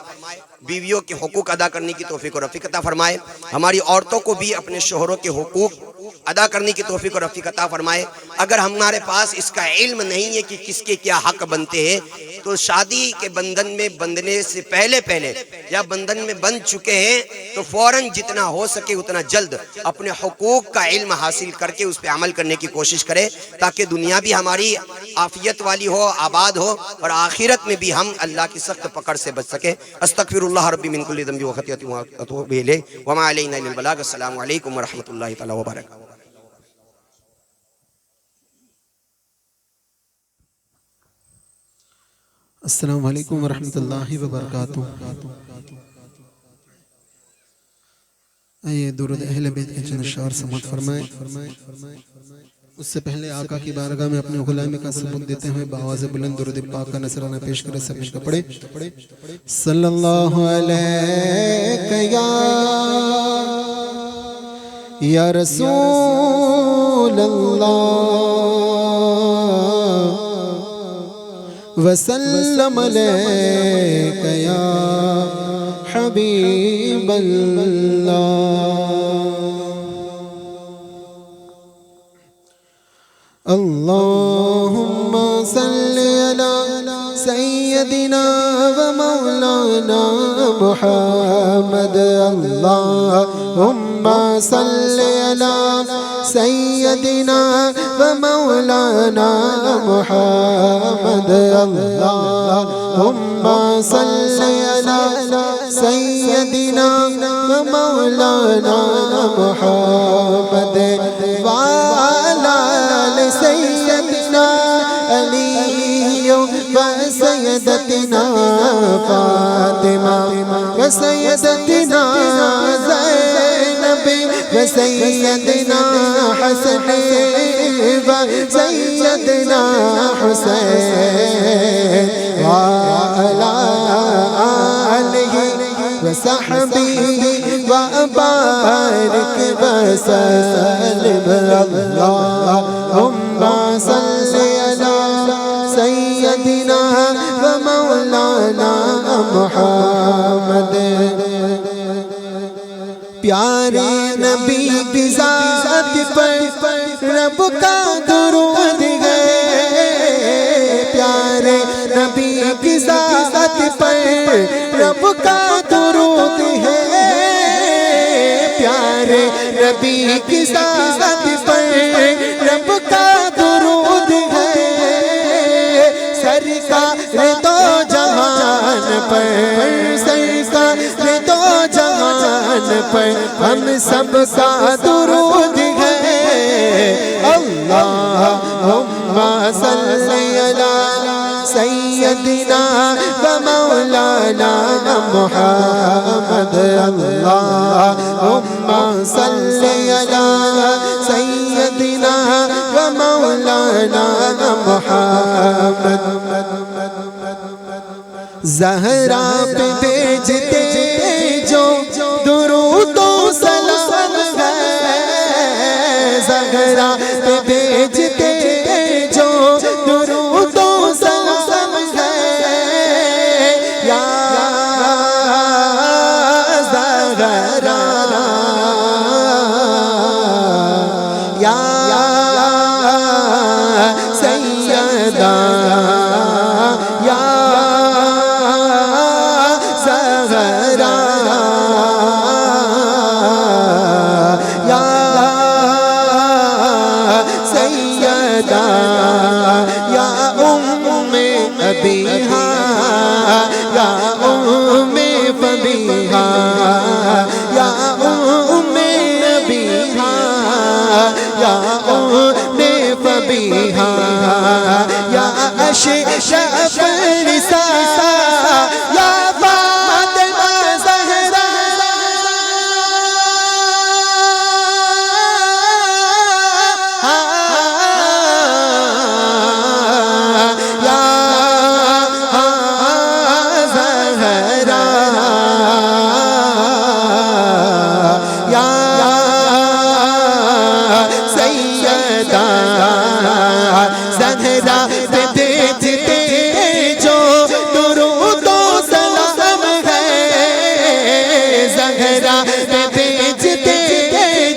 بیویوں کے حقوق ادا کرنے کی توفیق و رفیق عطا فرمائے، ہماری عورتوں کو بھی اپنے شوہروں کے حقوق ادا کرنے کی توفیق و رفیق عطا فرمائے. اگر ہمارے پاس اس کا علم نہیں ہے کہ کس کے کیا حق بنتے ہیں، تو شادی کے بندھن میں بندھنے سے پہلے یا بندھن میں بندھ چکے ہیں تو فوراً جتنا ہو سکے اتنا جلد اپنے حقوق کا علم حاصل کر کے اس پہ عمل کرنے کی کوشش کرے، تاکہ دنیا بھی ہماری عافیت والی ہو، آباد ہو، اور آخرت میں بھی ہم اللہ کی سخت پکڑ سے بچ سکے. استغفر اللہ ربی من کل ذنب وخطیئۃ واتوب الیہ وما علینا الا البلاغ. السلام علیکم ورحمۃ اللہ تعالی وبرکاتہ. السلام علیکم ورحمۃ اللہ وبرکاتہ. آئیے درود اہل بیت کے چند اشعار سماعت فرمائیں. اس سے پہلے آقا کی بارگاہ میں اپنے غلامی کا ثبوت دیتے ہوئے بآواز بلند درود پاک کا نذرانہ پیش کرے. سب مل کر پڑھیں صلی اللہ علیہ یا رسول اللہ وسلم علیک یا حبیب اللہ. اللہم صلی علی سیدنا و مولانا محمد. اللہم صلی علی سیدنا و مولانا محمد. اللہم صلی علی سیدنا و مولانا محمد وعلی سیدنا علی و سیدتنا فاطمہ و سیدتنا زینب و سیدنا حسن و سیدنا حسین وعلی آلہ و صحبہ و بارک وسلم اللہم صلی علی سیدنا و مولانا محمد پیارے نبی کی ذات پر رب کا درود ہے پیارے نبی کی ذات پر رب کا درود ہے پیارے نبی کی ذات پر رب کا درود ہے سرکار دو جہان پر سرکار دو جہان پر ہم سب کا درود ہے اللہم صلی علی سیدنا و مولانا محمد اللہم صلی علی سیدنا و مولانا محمد زہرا پہ بھیجتے جو درود و سلام ہے زہرا پہ بھیجتے جو درود و سلام ہے یا زہرا یا سیدہ یا زہرا یا سیدہ یا ابیہا یا فبیہا یا ابیہا یا فبیہا یا اشرف النساء یا فاطمہ زہرا یا زہرا یا سیدہ زہرا پہ بھیجتے جو درود و سلام ہے زہرا پہ بھیجتے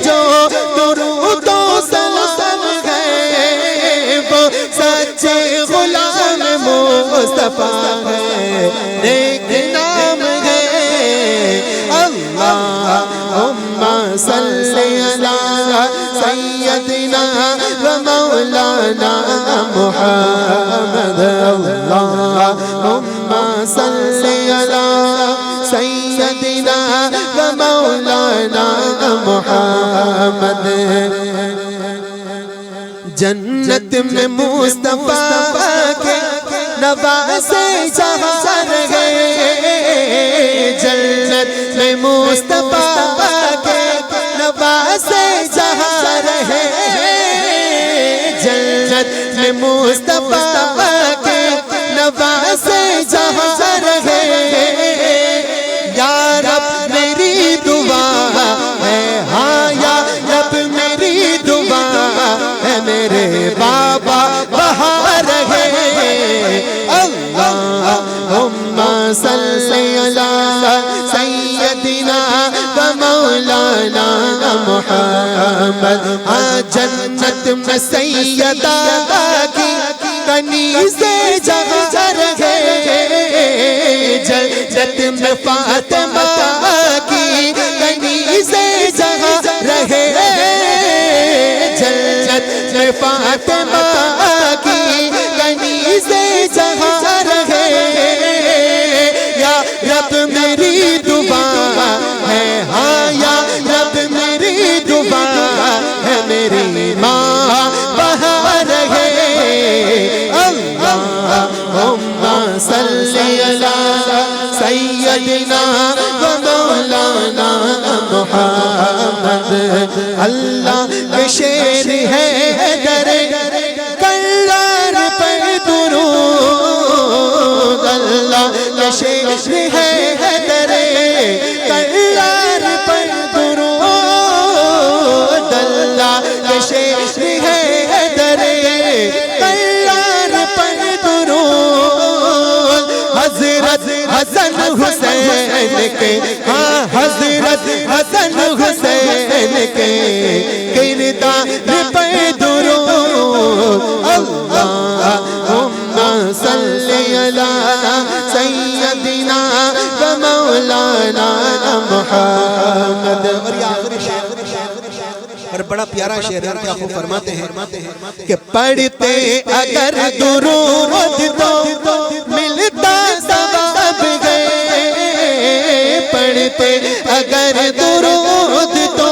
جو درود و سلام ہے وہ سچے غلام مصطفیٰ ہے نیک نام ہے اللہم صلی علی سیدنا و مولانا محمد اللہم صلی علی سیدنا و مولانا محمد جنت میں مصطفیٰ کے نواسے جہاں رہے جنت میں مصطفیٰ کے نواسے جہاں رہے جنت میں مصطفیٰ کے نواسے جہاں رہے یا رب میری دعا ہے ہاں یا رب میری دعا ہے میرے بابا وہاں رہے اللہم صلی علی سیدنا و مولانا محمد جنت میں سیدہ کی کنیزیں جہاں رہے جنت میں فاطمہ کی کنیزیں جہاں رہے جنت میں فاطمہ کی کنیزیں جہاں رہے یا رب میری دعا ہے ہاں یا رب میری دعا ہے میری ماں وہاں رہے اللہم صلی علی سیدنا و مولانا محمد اللہ کے شیر ہے در کلار پر درود اللہ کے شیر ہے در کلار پر درود حسن حسین کے، ہاں حضرت حسن حسین کے کردار پہ درود اللہم صلی علی سیدنا و مولانا محمد۔ اور یہ آخری شعر اور بڑا پیارا شعر ہے کہ آپ کو فرماتے ہیں کہ پڑھتے اگر درود تو ملتا ثواب ہے، پڑھتے اگر درود تو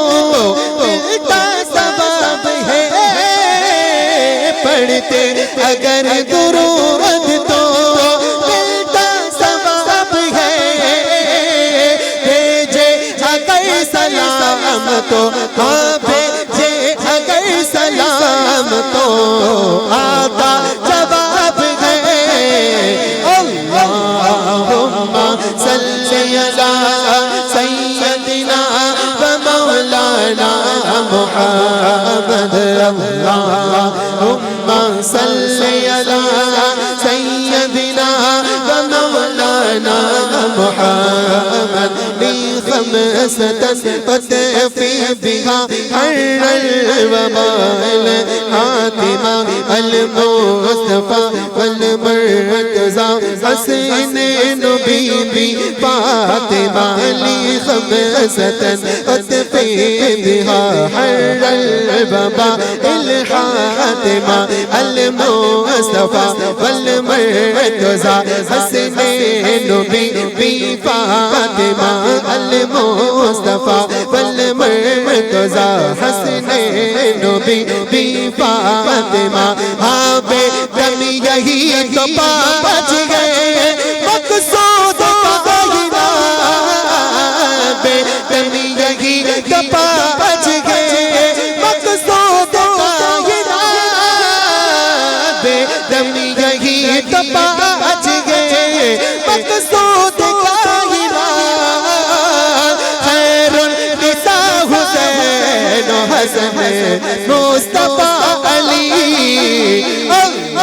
ملتا ثواب ہے، پڑھتے اگر درود تو ملتا ثواب ہے، بھیجے اگر سلام تو ہاں بھیجے اگر سلام تو آتا جواب ہے، اللہم صلی علی سیدنا و مولانا محمد، اللہم صلی علی سیدنا و مولانا محمد، خمسة فتفي بها حر الوبال حاتمة المصطفى والمرتضى حسنين بيبي فاطمة، لي خمسة فتفي بها حر الوبال الحاتمة المصطفى والمرتضى حسنين بيبي فاطمة المصطفى والمرتضى حسنين بی فاطمہ، ہاں بے دم یہی تو پاچ گئے مقصود کا ہیرا، بے دم یہی تو پاچ گئے مقصود کا ہیرا، بے دم یہی تو پاچ گئے مقصود کا ہیرا، خیر النساء حسین و حسن مصطفیٰ علی،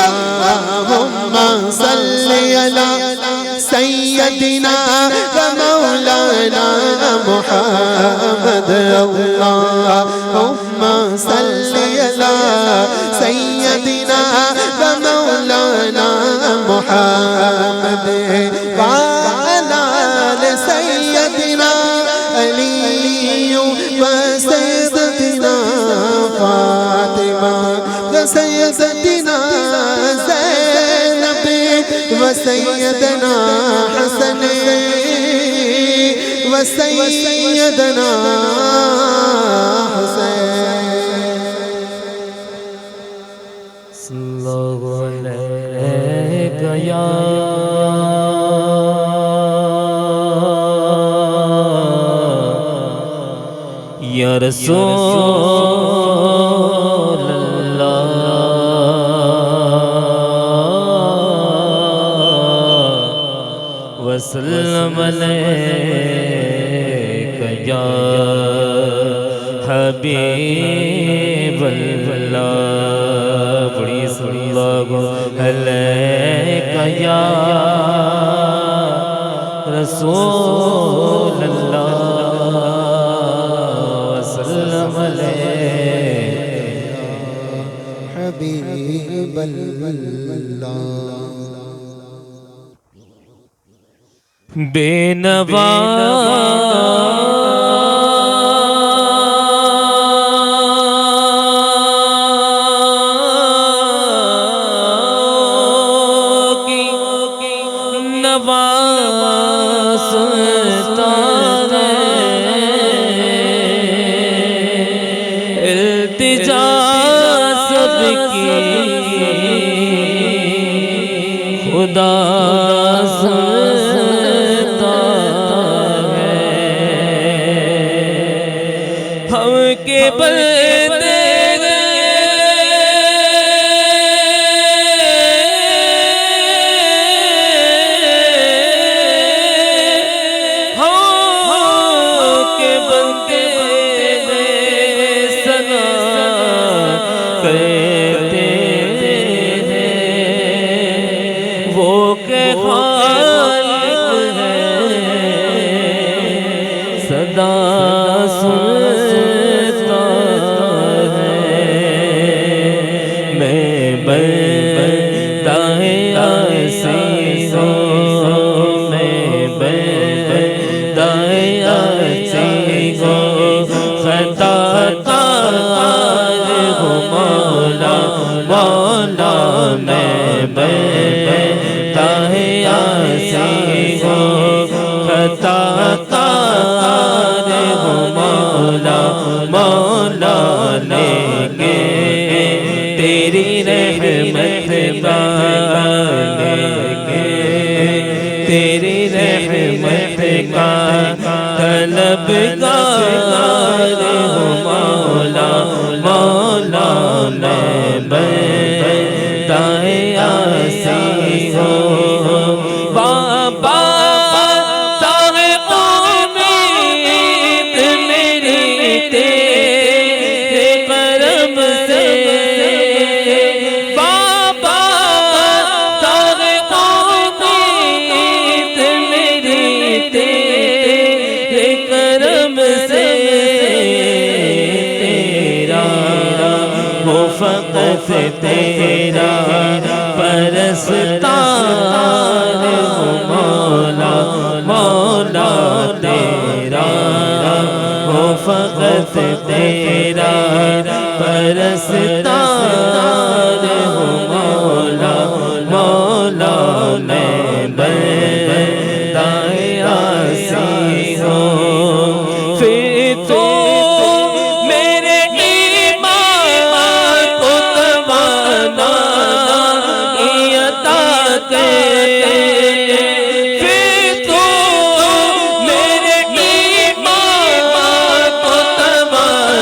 اللہم صلی علی سیدنا و مولانا محمد، اللہم صلی علی سیدنا و مولانا محمد، وعلی آل سیدنا علی و سیدنا فاطمہ و سیدنا زینب و سیدنا حسن و سیدنا حسین، صلی اللہ علیہ یا یا رسول اللہ وسلم علیک یا حبیب اللہ، بڑی صلی اللہ علیک یا رسول اللہ وسلم علیک حبیب اللہ، بے نوا کی نوازتا ہے، التجا سب کی خدا کے بندے کے بندے سنا کرتے ہیں، وہ کہ بندہ عاصی ہوں، میں بندہ عاصی ہوں، خطا کار ہوں مولا مولا، میں بندہ عاصی ہوں، خطا کار ہوں مولا مولا، لیکن تیری رحمت تیری رحمت کا طلبگار ہوں مولا مولا، میں بندہ عاصی ہوں، بابا تاہے امید میری تیرے کرم سے، بابا تاہے امید میری تیرے کرم سے، تیرا ہو فقط تیرا پرستار ہوں مولا مولا، تیرا ہو فقط تیرا پرستار ہوں مولا مولا، میں بندہ عاصی ہوں، پھر تو میرے ایمان کو توانائی عطا کر، پھر تو میرے ایمان کو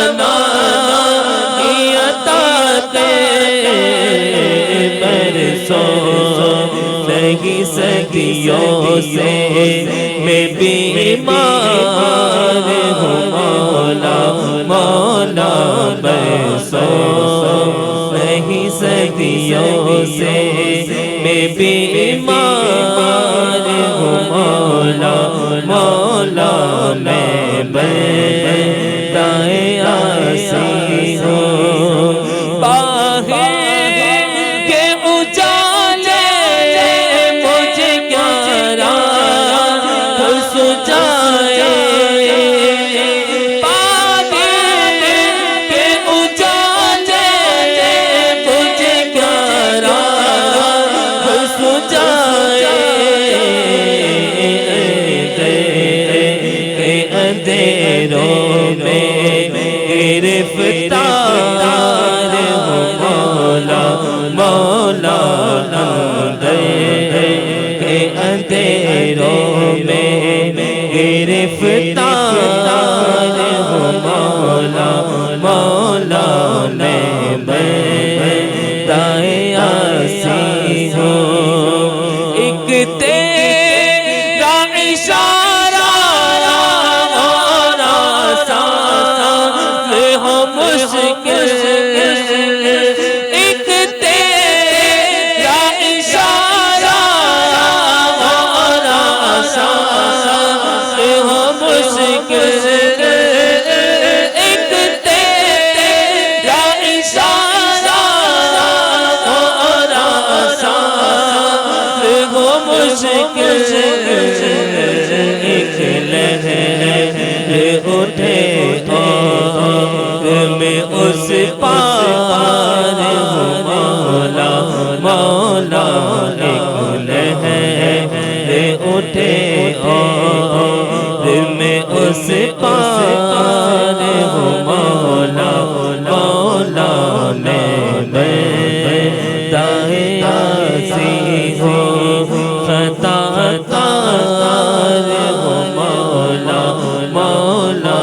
توانائی عطا کر، برسوں نہیں صدیوں سے میں بیمار ہوں مولا مولا، برسوں نہیں صدیوں سے میں بیمار ہوں مولا مولا، میں بندہ عاصی ہوں، باہر کے اجالے مجھے کیا راہ سجائے، باہر کے اجالے مجھے کیا راہ سجائے، کہ اندھیروں میں گرفتار ہوں مولا مولا، کے اندھیروں میں گرفتار ہوں مولا مولا، میں بندہ عاصی ہوں، ایک تیرا اشارہ اور آسان ہو مشکل، ایک تیرا اشارہ اور آسان ہو مشکل، ایک تیرا اشارہ اور آسان ہو مشکل، ایک لہر اٹھے اور میں اس پار ہوں مولا مولا، ایک لہر اٹھے اور میں اس پار ہوں مولا مولا، میں بندہ عاصی ہوں، خطا کار ہوں مولا مولا،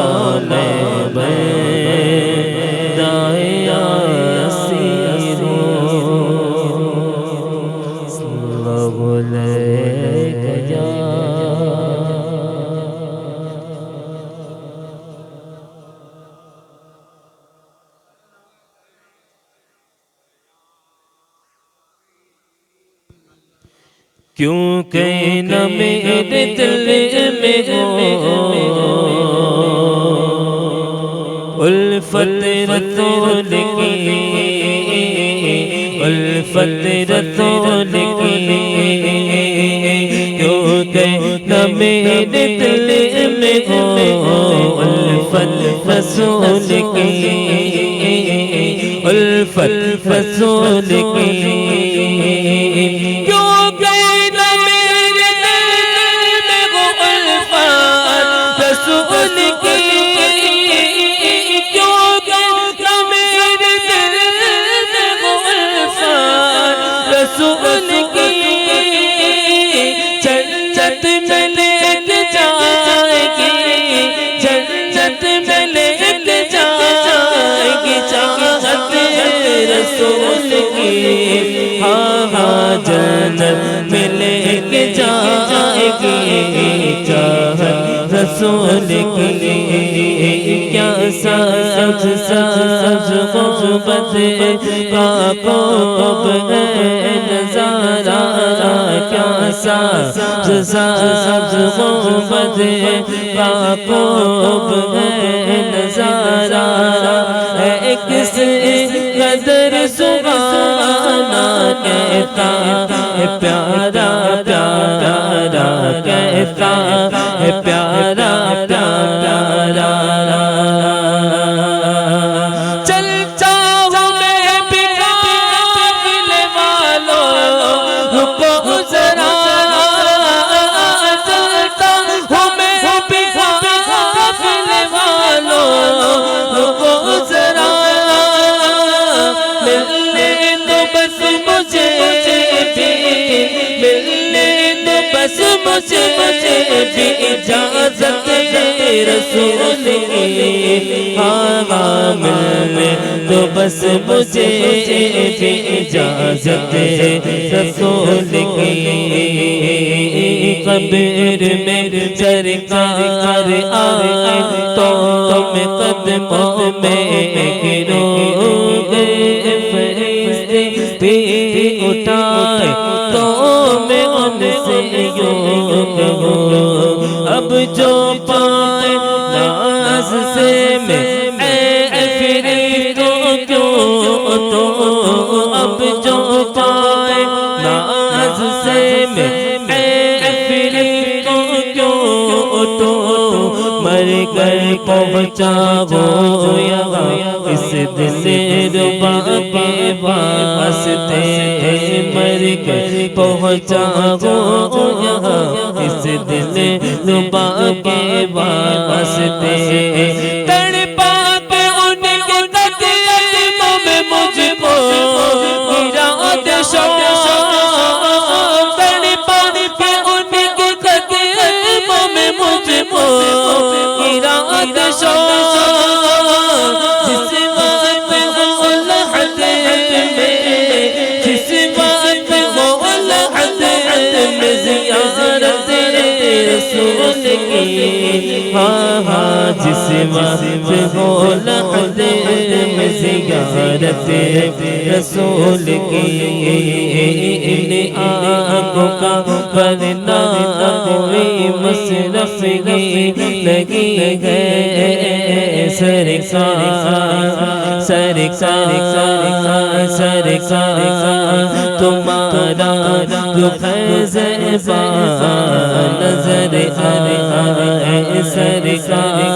میں بندہ عاصی ہوں، صلی اللہ علیہ یا کیوں کہ نہ میرے دل میں ہو الفت رسول کی، الفت رسول کی کیونکہ نہ میرے دل میں ہو الفت رسول کی الفت رسول کی کیونکہ نہ میرے دل میں ہو الفت رسول کی کیونکہ نہ میرے دل میں ہو الفت رسول کی جنت میں لے کے جائے گی جنت میں لے کے جائے گی چاہت رسول کی ہاں ہاں جنت میں لے کے جائے گی چاہت رسول کی کیا سبز سبز غربت پاک ہے نظارہ کیا سبز سبز غربت پاک ہے نظارہ ہے کس قدر سبحانہ کہتا ہے پیارا پیارا کہتا ہے پیارا پیارا چلتا ہوں میں بھی قافلے والوں رکو ذرا چلتا ہوں میں بھی قافلے والوں رکو ذرا ملنے دو بس مجھے بھی ملنے دو بس مجھے بھی اجازت رسول کی ہاں ملنے دو بس مجھے بھی اجازت رسول کی قبر میں سرکار آئے تو میں قدموں میں گروں گے فرشتے بھی اٹھائے تو میں ان سے یوں کہوں اب جو پائے ناز سے میں اے فرشتوں کیوں تو اب جو پائے ناز سے میں اے فرشتوں کیوں تو مر کر پہنچا وہ یہاں اس دل ربا کے واسطے مر کر پہنچا وہ یہاں اس دل ربا کے واسطے تڑپا کے ان کے قدموں میں مجھ کو گرا دے شوق تڑپا کے ان کے قدموں میں مجھ کو گرا دے شوق جس وقت ہو لحد میں جس وقت ہو لحد میں زیارت رسول کی ہاں ہاں جس وقت ہو لحد میں زیارت رسول کی ان آنکھوں کا پردہ کوئی مصرف لگی ہے سرکار سرکار سرکار تمہارا جو فیض نظر آئے سرکار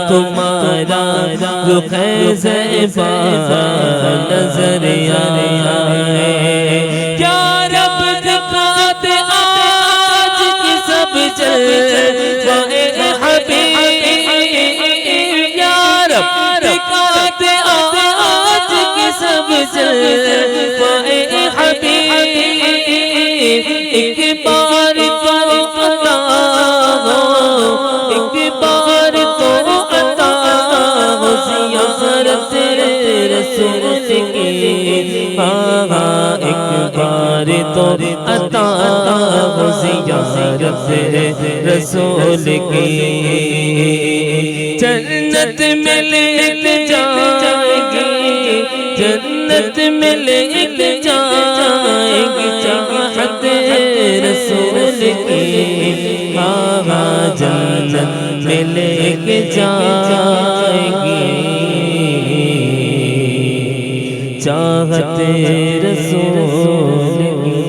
تمہارا جو فیض نظر آئے کیا رب دکھاتے آج کی سب جلوے حبیب یا رب دکھاتے آج کی سب جلوے حبیب ایک بار تو عطا ہو ایک بار تو عطا ہو زیارت رسول کی ہاں ہاں ایک بار تو عطا ہو زیارت رسول کی جنت میں لے کے جائے گی جنت میں لے کے جائے گی چاہت رسول کی ہاں ہاں جنت میں لے کے جائے گی چاہت رسول کی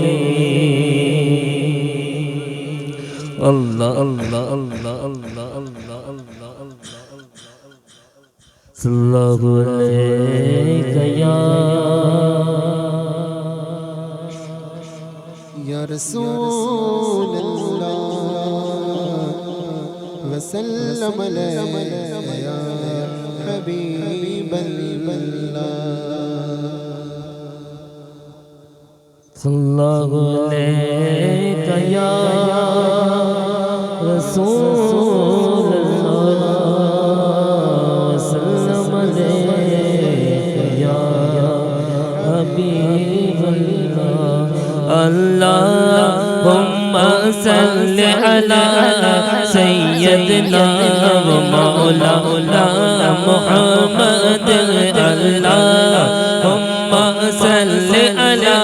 اللہ اللہ اللہ اللہ اللہ صلی اللہ علیہ یا رسول اللہ وسلم علیہ یا حبیب اللہ صلی اللہ علیہ یا رسول اللہ وسلم علیہ یا حبیب اللہ اللہم صل علی سیدنا و مولانا محمد اللہم صل علی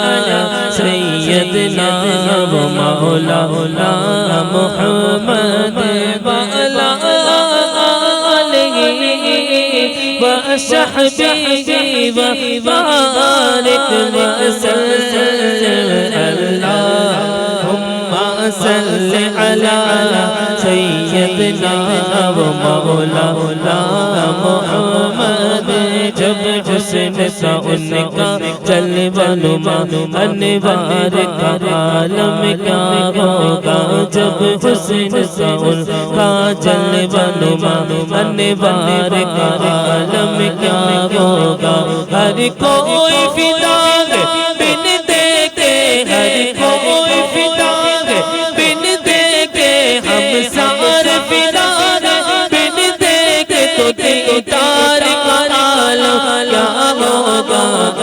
سیدنا و مولانا محمد وعلی آلہ وصحبہ وبارک وسلم اللہم صل علی سیدنا و مولانا محمد جب حسن سا ان کا جلوہ نما انوار کا عالم کیا ہوگا جب حسن سا ان کا جلوہ نما انوار کا عالم کیا ہوگا ہر کوئی فدا ہے بن دیکھے ہر کوئی فدا ہے بن دیکھے ہم سار فدا ہے بن دیکھے تو دیدار کا عالم کیا ہوگا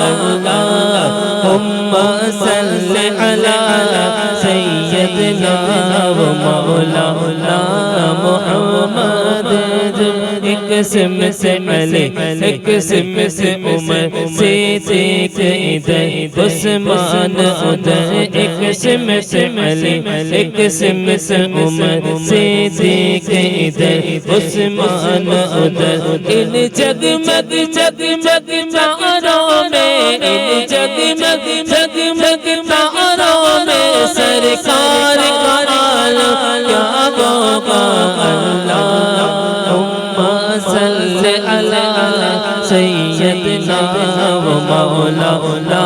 اللہم صل علی سیدنا و مولانا محمد ایک سم سے علی ایک سم سے عمر صدیق ادھر عثمان ادھر ایک سم سے علی ایک سم سے عمر صدیق ادھر عثمان ادھر ان جگمگ جگمگ تاروں میں ان جگمگ جگمگ تاروں میں سرکار کا عالم کیا ہوگا اللہم صل علی سیدنا و مولانا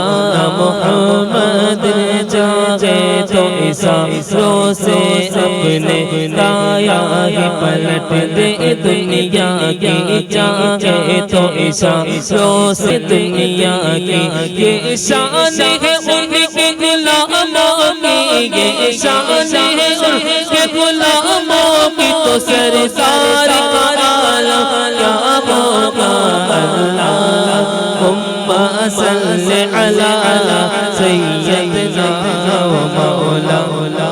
محمد جاگے تو عیسیٰ رو سے اپنے دایا ہی پلٹ دے دنیا کی جاگے تو عیسیٰ رو سے دنیا کی یہ شان ہے ان کے غلاموں کی یہ شان ہے ان کے غلاموں کی تو سرکار کا عالم کیا ہوگا اللہم صل علی سیدنا و مولانا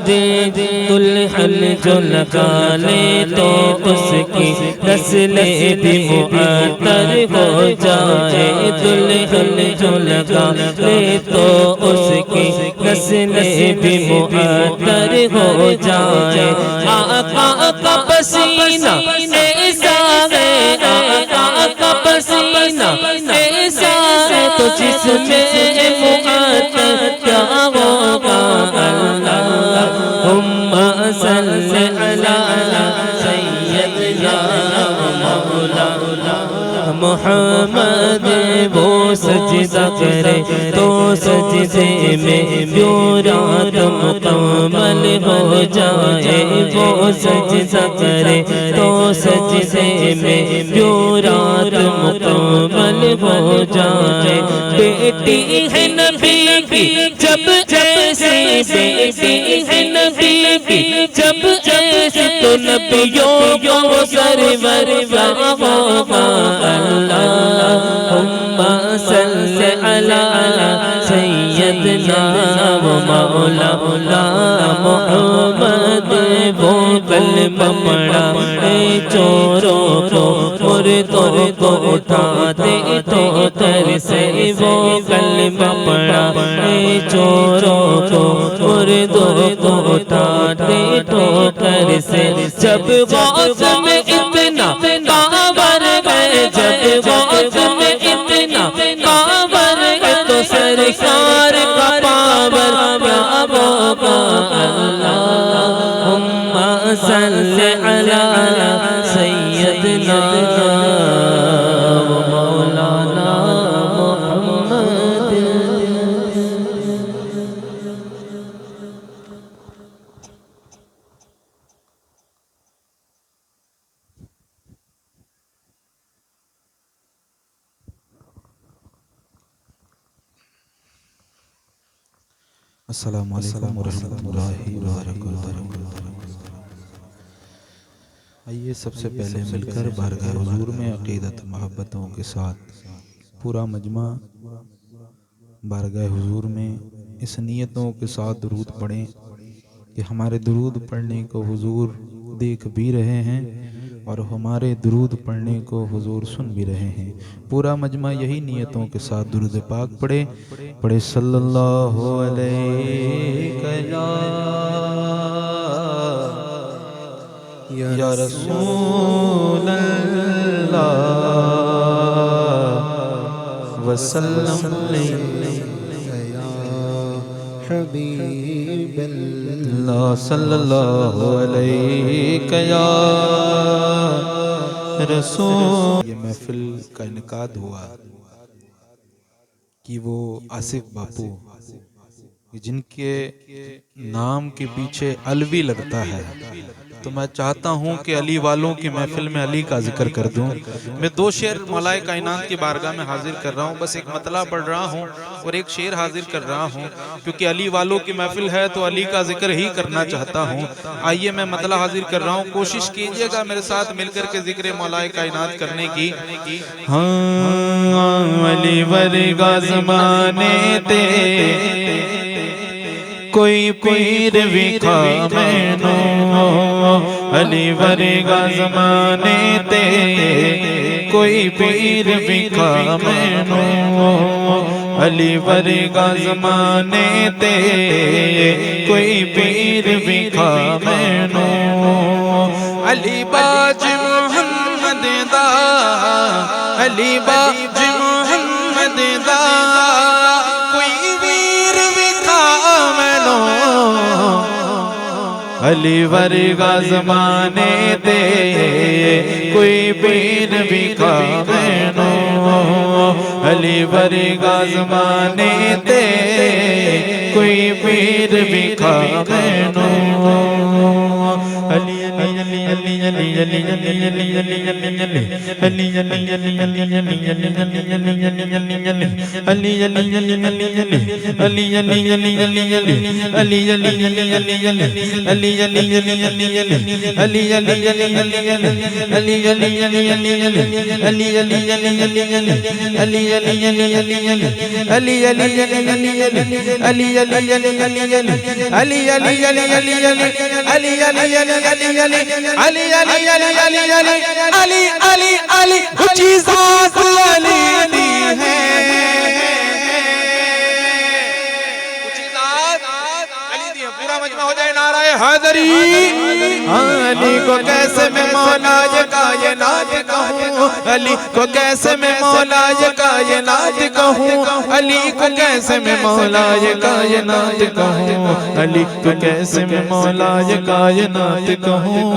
دلہن جو لگا لے تو اس کی نسلیں بھی معطر ہو جائے دلہن جو لگا لے تو اس کی نسلیں بھی معطر ہو جائے آقا کا پسینہ ایسا ہے آقا کا پسینہ ایسا ہے تو جس میں معطر کیا ہوگا اللہم صل علی سیدنا مولانا محمد وہ سجدہ کرے تو سجدے میں رات مکمل ہو جائے وہ سجدہ کرے تو سجدے میں رات مکمل ہو جائے بیٹی ہے نبی کی جب ایسی بیٹی ہے نبی کی جب ایسی تو نبیوں کو سرور کیا ہوگا اللہم صل علی سیدنا و مولانا محمد وہ کلمہ پڑھا چوروں کو مردوں کو اٹھاتے تو تر سے وہ کلمہ پڑھا چوروں کو مردوں کو اٹھاتے تو تر سے جب غوث میں اتنا پاور ہے جب غوث میں اتنا صل علی سیدنا و مولانا محمد. السلام علیکم ورحمۃ اللہ وبرکاتہ. آئیے سب سے پہلے مل کر بارگاہ حضور میں عقیدت محبتوں کے ساتھ پورا مجمع بارگاہ حضور میں اس نیتوں کے ساتھ درود پڑھیں کہ ہمارے درود پڑھنے کو حضور دیکھ بھی رہے ہیں اور ہمارے درود پڑھنے کو حضور سن بھی رہے ہیں. پورا مجمع یہی نیتوں کے ساتھ درود پاک پڑھے صلی اللہ علیہ یا رسول اللہ وسلم حبیب اللہ صلی اللہ علیہ یا رسول. یہ محفل کا انعقاد ہوا کہ وہ آصف باپو جن کے نام کے پیچھے علوی لگتا ہے تو میں چاہتا ہوں کہ علی والوں کی محفل میں علی کا ذکر کر دوں. میں 2 شعر مولائے کائنات کی بارگاہ میں حاضر کر رہا ہوں. بس ایک مطلع پڑھ رہا ہوں اور ایک شعر حاضر کر رہا ہوں کیونکہ علی والوں کی محفل ہے تو علی کا ذکر ہی کرنا چاہتا ہوں. آئیے میں مطلع حاضر کر رہا ہوں. کوشش کیجئے گا میرے ساتھ مل کر کے ذکر مولائے کائنات کرنے کی. علی ورگا زمانے تے کوئی پیر وکھا مینو علی ورگا زمانے تے کوئی پیر وکھا مینو علی ورگا زمانے تے کوئی پیر وکھا مینو علی باج محمد دا علی باج محمد دا کوئی ویر وکھا مینو علی ورگا زمانے تے کوئی پیر وکھا مینو علی ورگا زمانے تے کوئی پیر وکھا مینو علی علی علی علی علی علی علی علی علی علی کو کیسے میں مولا یہ کائنات کہوں علی کو کیسے میں مولا یہ کائنات کہوں علی کو کیسے میں مولا یہ کائنات کہوں علی کو کیسے میں مولا یہ کائنات کہوں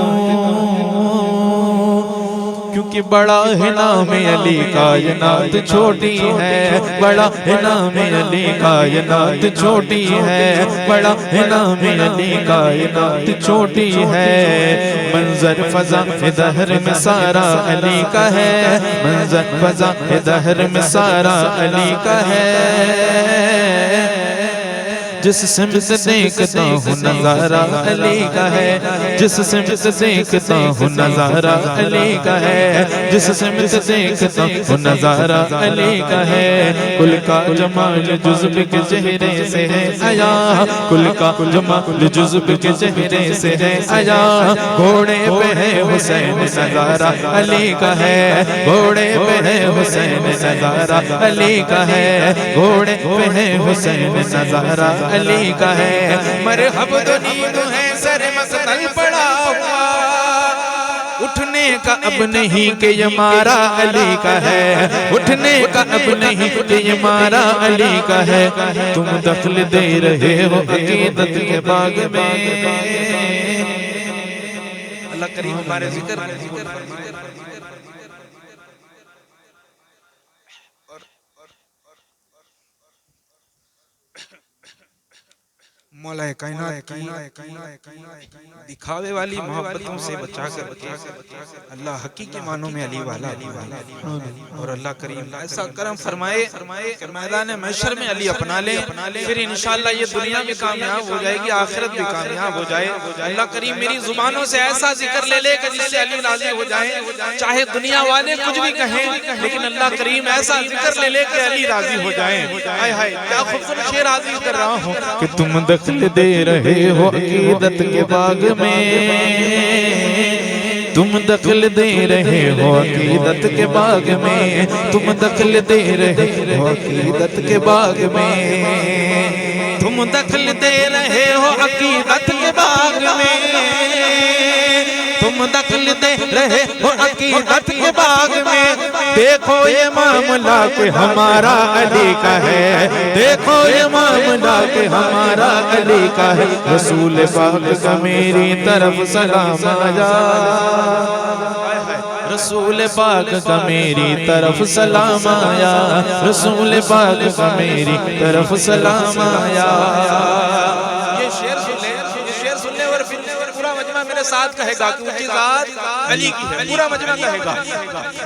کیونکہ بڑا ہے نام علی کائنات چھوٹی ہے بڑا ہے نام علی کائنات چھوٹی ہے بڑا ہے نام علی کائنات چھوٹی ہے منظر فضا دہر میں سارا علی کا ہے منظر فضا دہر میں سارا علی کا ہے جس سمت دیکھتا ہوں نظارہ علی کا ہے جس سمت دیکھتا ہوں نظارہ علی کا ہے جس سمت دیکھتا ہوں نظارہ علی کا ہے کل کا جمال جزب کے چہرے سے ہے آیا کل کا جمال جزب کے چہرے سے ہے آیا گھوڑے پہ ہے حسین نظارہ علی کا ہے گھوڑے پہ ہے حسین نظارہ علی کا ہے گھوڑے پہ ہے حسین نظارہ علی کا ہے مرحب دنید ہے سر مسنل پڑا ہوا اٹھنے کا اب نہیں کہ یہ مارا علی کا ہے اٹھنے کا اب نہیں کہ یہ مارا علی کا ہے تم دخل دے رہے ہو عقیدت کے باغ میں اللہ کریم ہمارے ذکر کو قبول فرمائے۔ مولا کائنات دکھاوے والی محبتوں سے بچا کر اللہ حقیقی معنوں میں علی والا اور اللہ کریم ایسا کرم فرمائے کہ میدان محشر میں علی اپنا لے، پھر انشاءاللہ یہ دنیا بھی کامیاب ہو جائے گی، آخرت بھی کامیاب ہو جائے۔ اللہ کریم میری زبانوں سے ایسا ذکر لے لے کہ جس سے علی راضی ہو جائے، چاہے دنیا والے کچھ بھی کہیں لیکن اللہ کریم ایسا ذکر لے لے کہ علی راضی ہو جائے۔ ہائے ہائے کیا خوبصورت شعر راضی کر رہا ہوں کہ تم دخل دے رہے ہو عقیدت کے باغ میں، تم دخل دے رہے ہو عقیدت کے باغ میں، تم دخل دے رہے ہو عقیدت کے باغ میں، تم دخل دے رہے ہو عقیدت کے باغ میں، تم دخل دے رہے ہو عقیدت کے باغ میں۔ دیکھو یہ معاملہ کہ ہمارا علی کا ہے، دیکھو یہ معاملہ کہ ہمارا علی کا ہے، رسول پاک کا میری طرف سلام آیا، رسول پاک کا میری طرف سلام آیا، رسول پاک کا میری طرف سلام آیا۔ یہ شعر سن لے، یہ شعر سن لے اور پھر پورا مجمع میرے ساتھ کہے گا کہ اونچی ذات علی کی ہے، پورا مجمع کہے گا۔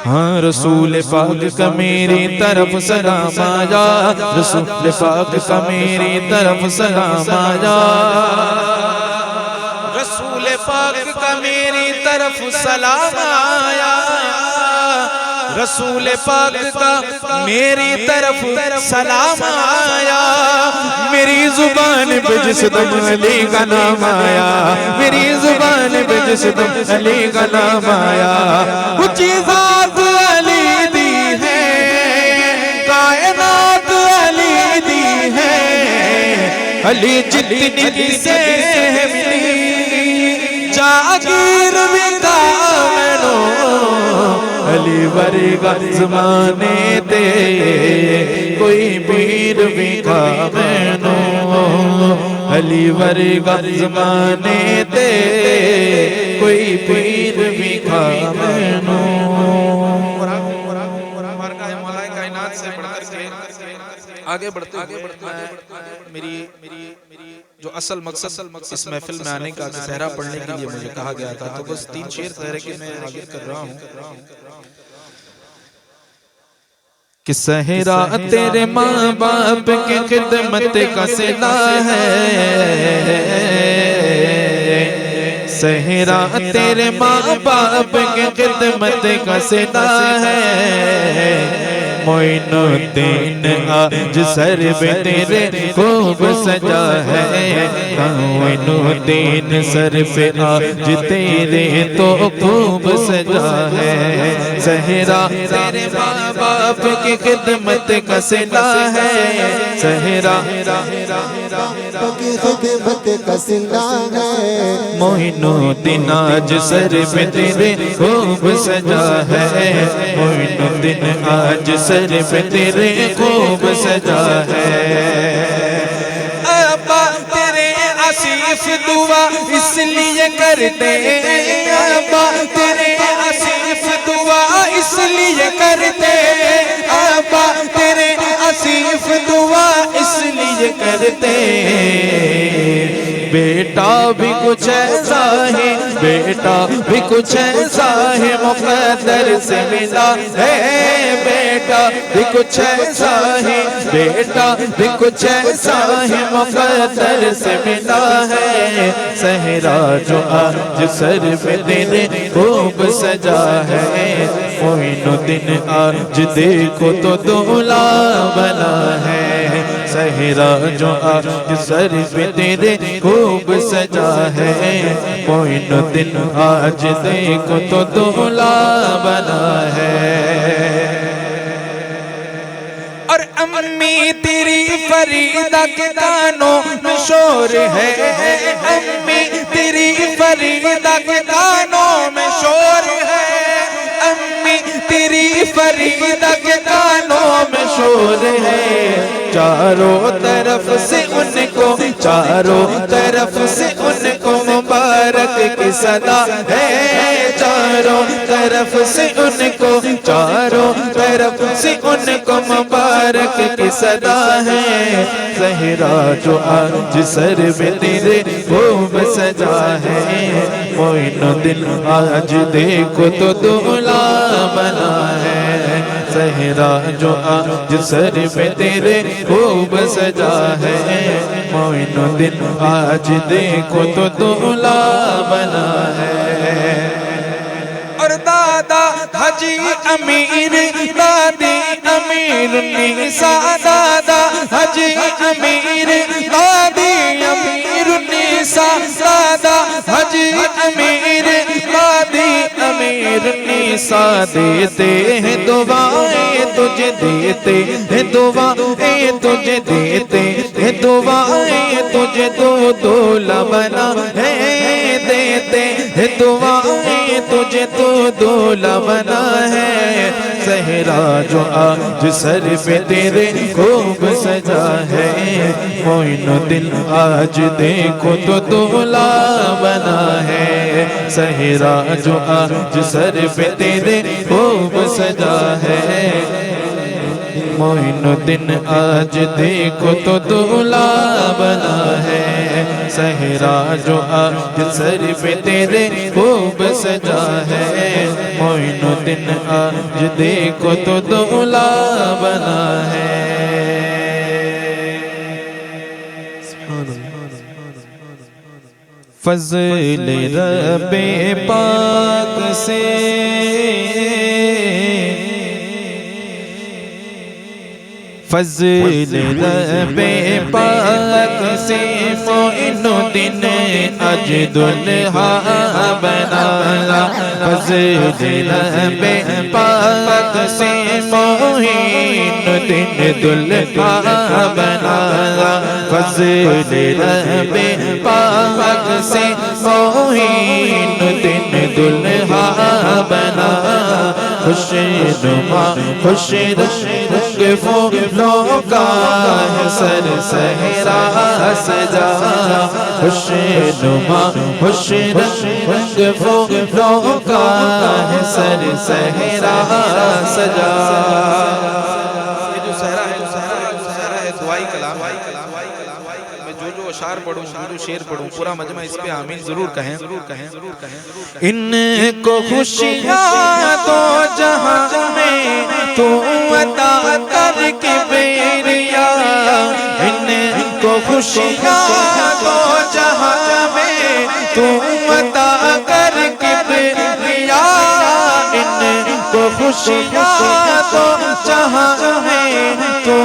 ہاں رسول پاک کا میری طرف سلام آیا، رسول پاک کا میری طرف سلام آیا، رسول پاک کا میری طرف سلام آیا، رسول پاک کا میری طرف سلام آیا۔ میری زبان پہ جس دم علی کا نام آیا، میری زبان پہ جس دم علی کا نام آیا، اونچی ذات علی دی ہے، کائنات علی دی ہے، علی جتنی سے ملی جاگیر بھی کامنو، علی ورگا زمانے تے کوئی پیر بھی کامنو، علی ورگا زمانے تے کوئی پیر بھی کامنو۔ سے بڑھ کر کے آگے بڑھتے میری جو اصل مقصد اس محفل میں آنے کا صحرا پڑھنے کے لیے مجھے کہا گیا تھا، تو بس 3 شعر صحرے کے میں آگے کر رہا ہوں کہ صحرا تیرے ماں باپ کی خدمت کا صلہ ہے، صحرا تیرے ماں باپ کی خدمت کا صلہ ہے، معین الدین آج سر پہ تیرے خوب سجا ہے، معین الدین سر پہ آج تیرے تو خوب سجا ہے، صحرا تیرے ماں باپ کی خدمت کا صلہ ہے، صحرا کی خدمت کا صلہ ہے، معین الدین آج سر پہ تیرے خوب سجا ہے، معین الدین آج سر پہ تیرے خوب سجا ہے، ابا تیرے آصف دعا اس لیے کرتے، ابا تیرے آصف دعا اس لیے کرتے، ابا تیرے آصف دعا اس لیے کرتے، بیٹا بھی کچھ ایسا ہے، بیٹا بھی کچھ ایسا ہے مقدر سے ملا ہے، بیٹا بھی کچھ ایسا ہے، بیٹا بھی کچھ ایسا ہے مقدر سے ملا ہے، صحرا جو آج سر پہ تیرے خوب سجا ہے، معین الدین آج دیکھو تو دولا بنا ہے، صحرا جو آج سر پہ تیرے خوب سجا ہے، معین الدین آج دیکھو تو دولا بنا ہے، اور امی تیری فریدہ کے کانوں میں شور ہے، امی تیری فریدہ کے کانوں میں شور ہے، امی تیری فریدہ کے کانوں میں شور ہے، چاروں طرف سے ان کو، چاروں طرف سے ان کو مبارک کی کی صدا ہے چاروں طرف سے ان کو چاروں طرف سے ان کو مبارک کی صدا ہے زہرا جو آج سر میں تیرے خوب سجا ہے معین الدین آج دیکھو تو دولہا بنا ہے زہرا جو آج سر میں تیرے خوب سجا ہے معین الدین آج دیکھو تو دولہا بنا ہے اور دادا حجی امیر دادی امیر النساء دادا حجی امیر دادی امیر النساء دادا حجی امیر دادی امیر النساء دیتے ہیں دعائیں تجھے دیتے ہیں دعائیں تجھے دیتے ہیں دعائیں تجھے تو دولہا بنا ہے دیتے ہیں دعائیں تجھے تو دولہا بنا ہے زہرا جو آج سر پہ تیرے خوب سجا ہے معین الدین آج دیکھو تو دولہا بنا ہے زہرا جو آج سر پہ تیرے خوب سجا ہے معین الدین آج دیکھو تو دولہا بنا ہے زہرا جو آج سر پہ تیرے خوب سجا ہے معین الدین آج دیکھو تو دولہا بنا ہے فضل رب پاک سے فضل رب پاک سے معین الدین آج دولہا بنا فضل رب پاک سے معین الدین دولہا بنا فضل رب پاک سے معین الدین دولہا بنا خوش نما خوش رنگ پھولوں کا ہے سر صحرا سجا خوش نما خوش رنگ پھولوں کا ہے سر صحرا سجا یہ جو صحرا ہے دعائی کلام میں جو اشعار پڑھوں جو شعر پڑھوں پورا مجمع اس پہ آمین ضرور کہیں ان کو خوشیاں تو جہاں میں تو عطا کر کے بیریا ان کو خوشیاں تو جہاں میں تو عطا کر کے بیریا ان کو خوشیاں تو جہاں میں تو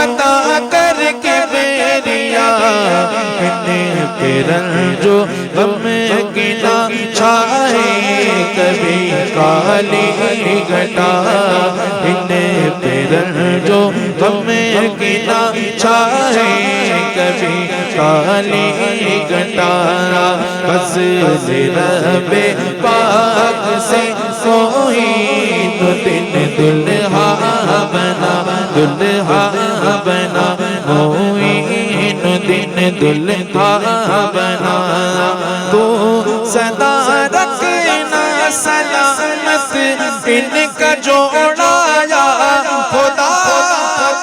عطا کر کے بیریا ان پہ رنجو غم گنا چھائے کبھی کالی گھٹا ان پہ رنجو غم گنا چھائے کبھی کالی گھٹا فضل رب پاک سے معین الدین دولہا بنا معین الدین دولہا بنا تو سدا رکھنا سلامت ان کا جوڑایا خدا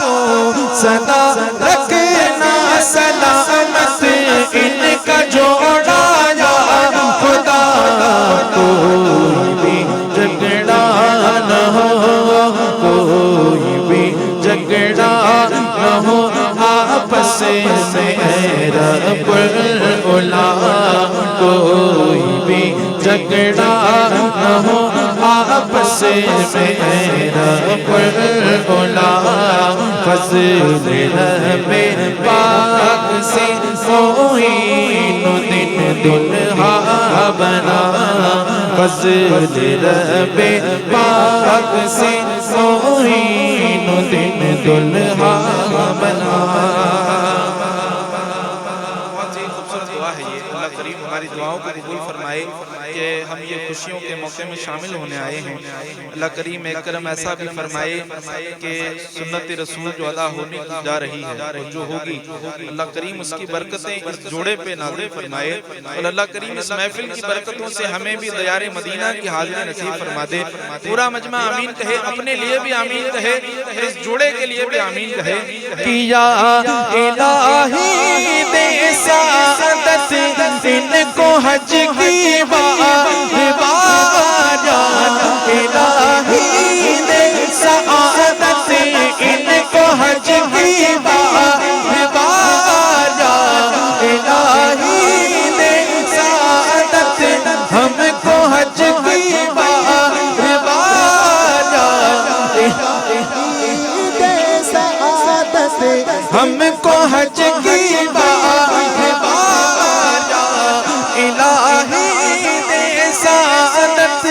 تو سدا رکھنا سلامت ان کا جوڑایا خدا کوئی بھی جھگڑا نہ ہو کوئی بھی جھگڑا نہ ہو آپس میں رب العلا کوئی بھی جھگڑا نہ ہو آپس میں رب العلا فضل رب پاک سے معین الدین دولہا بنا فضل رب پاک سے معین الدین دولہا بنا. بہت ہی خوبصورت دعا ہے یہ. اللہ کریم ہماری دعاؤں کو قبول فرمائے کہ ہم یہ خوشیوں کے موقع میں شامل ہونے آئے ہیں۔ اللہ کریم اکرم ایسا بھی فرمائے کہ سنت رسول جو ادا ہونے کی جا رہی ہے اور جو ہوگی، اللہ کریم اس کی برکتیں اس جوڑے پہ نازل فرمائے، اور اللہ کریم اس محفل کی برکتوں سے ہمیں بھی دیار مدینہ کی حاضری نصیب فرما دے۔ پورا مجمع آمین کہے، اپنے لیے بھی آمین کہے، اس جوڑے کے لیے بھی آمین کہے کہ یا الہی دے سعادت ان کو حج کی بار، الہی دے سعادت ان کو حج کی بار، الہی دے سعادت ہم کو حج کی بار، ہم کو حج کی بار، الہی دے سعادت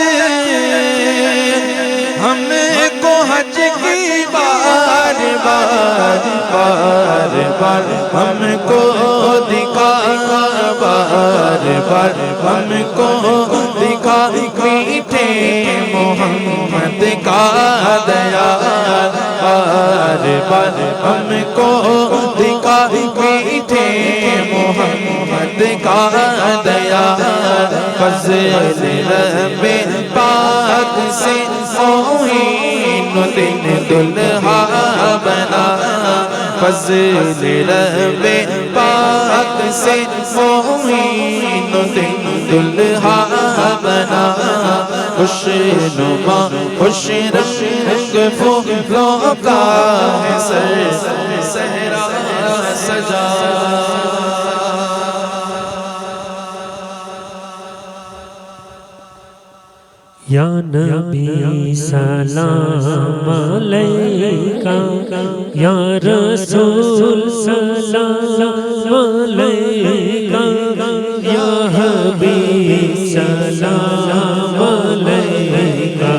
ہم کو حج کی بار بار بار بار، ہم کو دکھا بار بار، ہم کو دکھا میٹھے محمد کا دیار بار بار، ہم کو دکھا میٹھے محمد کا دیار، فضل رب پاک سے معین دن دلہا بنا، فضل رب پاک سے معین دن دلہا بنا، خوش نما خوش رنگ پھولوں کا ہے صحرا سجا۔ یا نبی سلام علیکہ، یا رسول سلام علیکہ، یا حبیب سلام علیکہ،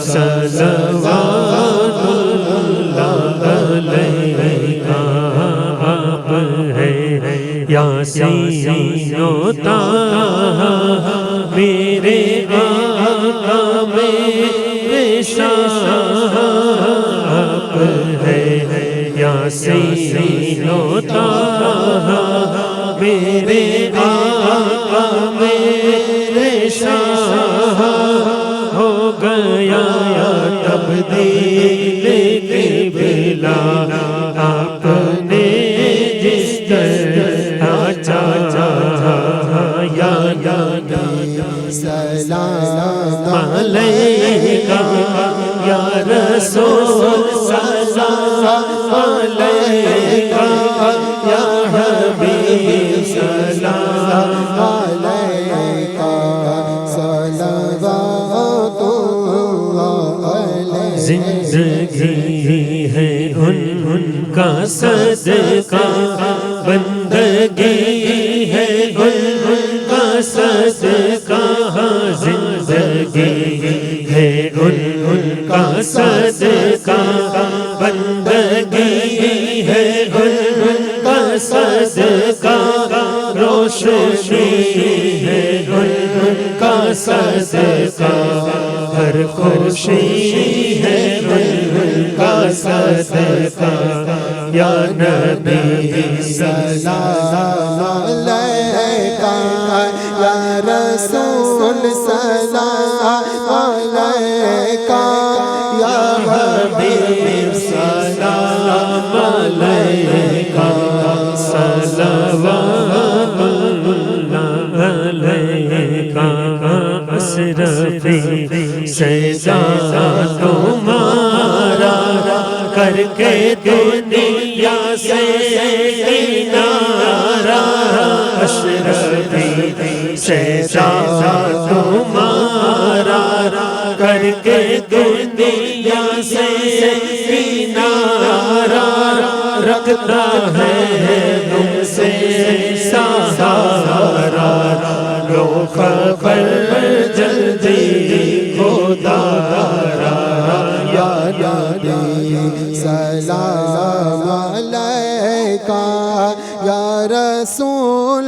صلوات اللہ علیکہ، آپ ہیں یاسین و طٰہٰ میرے آقا میرے شاہ، آپ ہے یاسین و طٰہٰ میرے آقا میرے شاہ، ہو گیا تبدیل قبلہ آپ نے جس طرح چاہا، یا سلام علیکہ، یا رسول سلام علیکہ، یا حبیب سلام علیکہ، صلوات اللہ علیہ۔ زندگی ہے ان کا صدقہ، بندگی ہے ان کا صدقہ، زندگی ہے ان کا صدقہ، بندگی ہے ان کا صدقہ، روشنی ہے ان کا صدقہ، ہر خوشی ہے ان کا صدقہ، یا نبی سلام علیکہ، یا رسول سلام علیکہ، یا حبیب سلام علیکہ، صلوات اللہ علیکہ، اشرفی سیدہ تمہارا کر کے دنیا سے کنارہ، اشرفی سیدہ تمہارا کر کے دنیا سے کنارہ، رکھتا ہے تم سے سہارا، لو خبر جلدی خودارا، یا نبی سلام علیکہ، یا رسول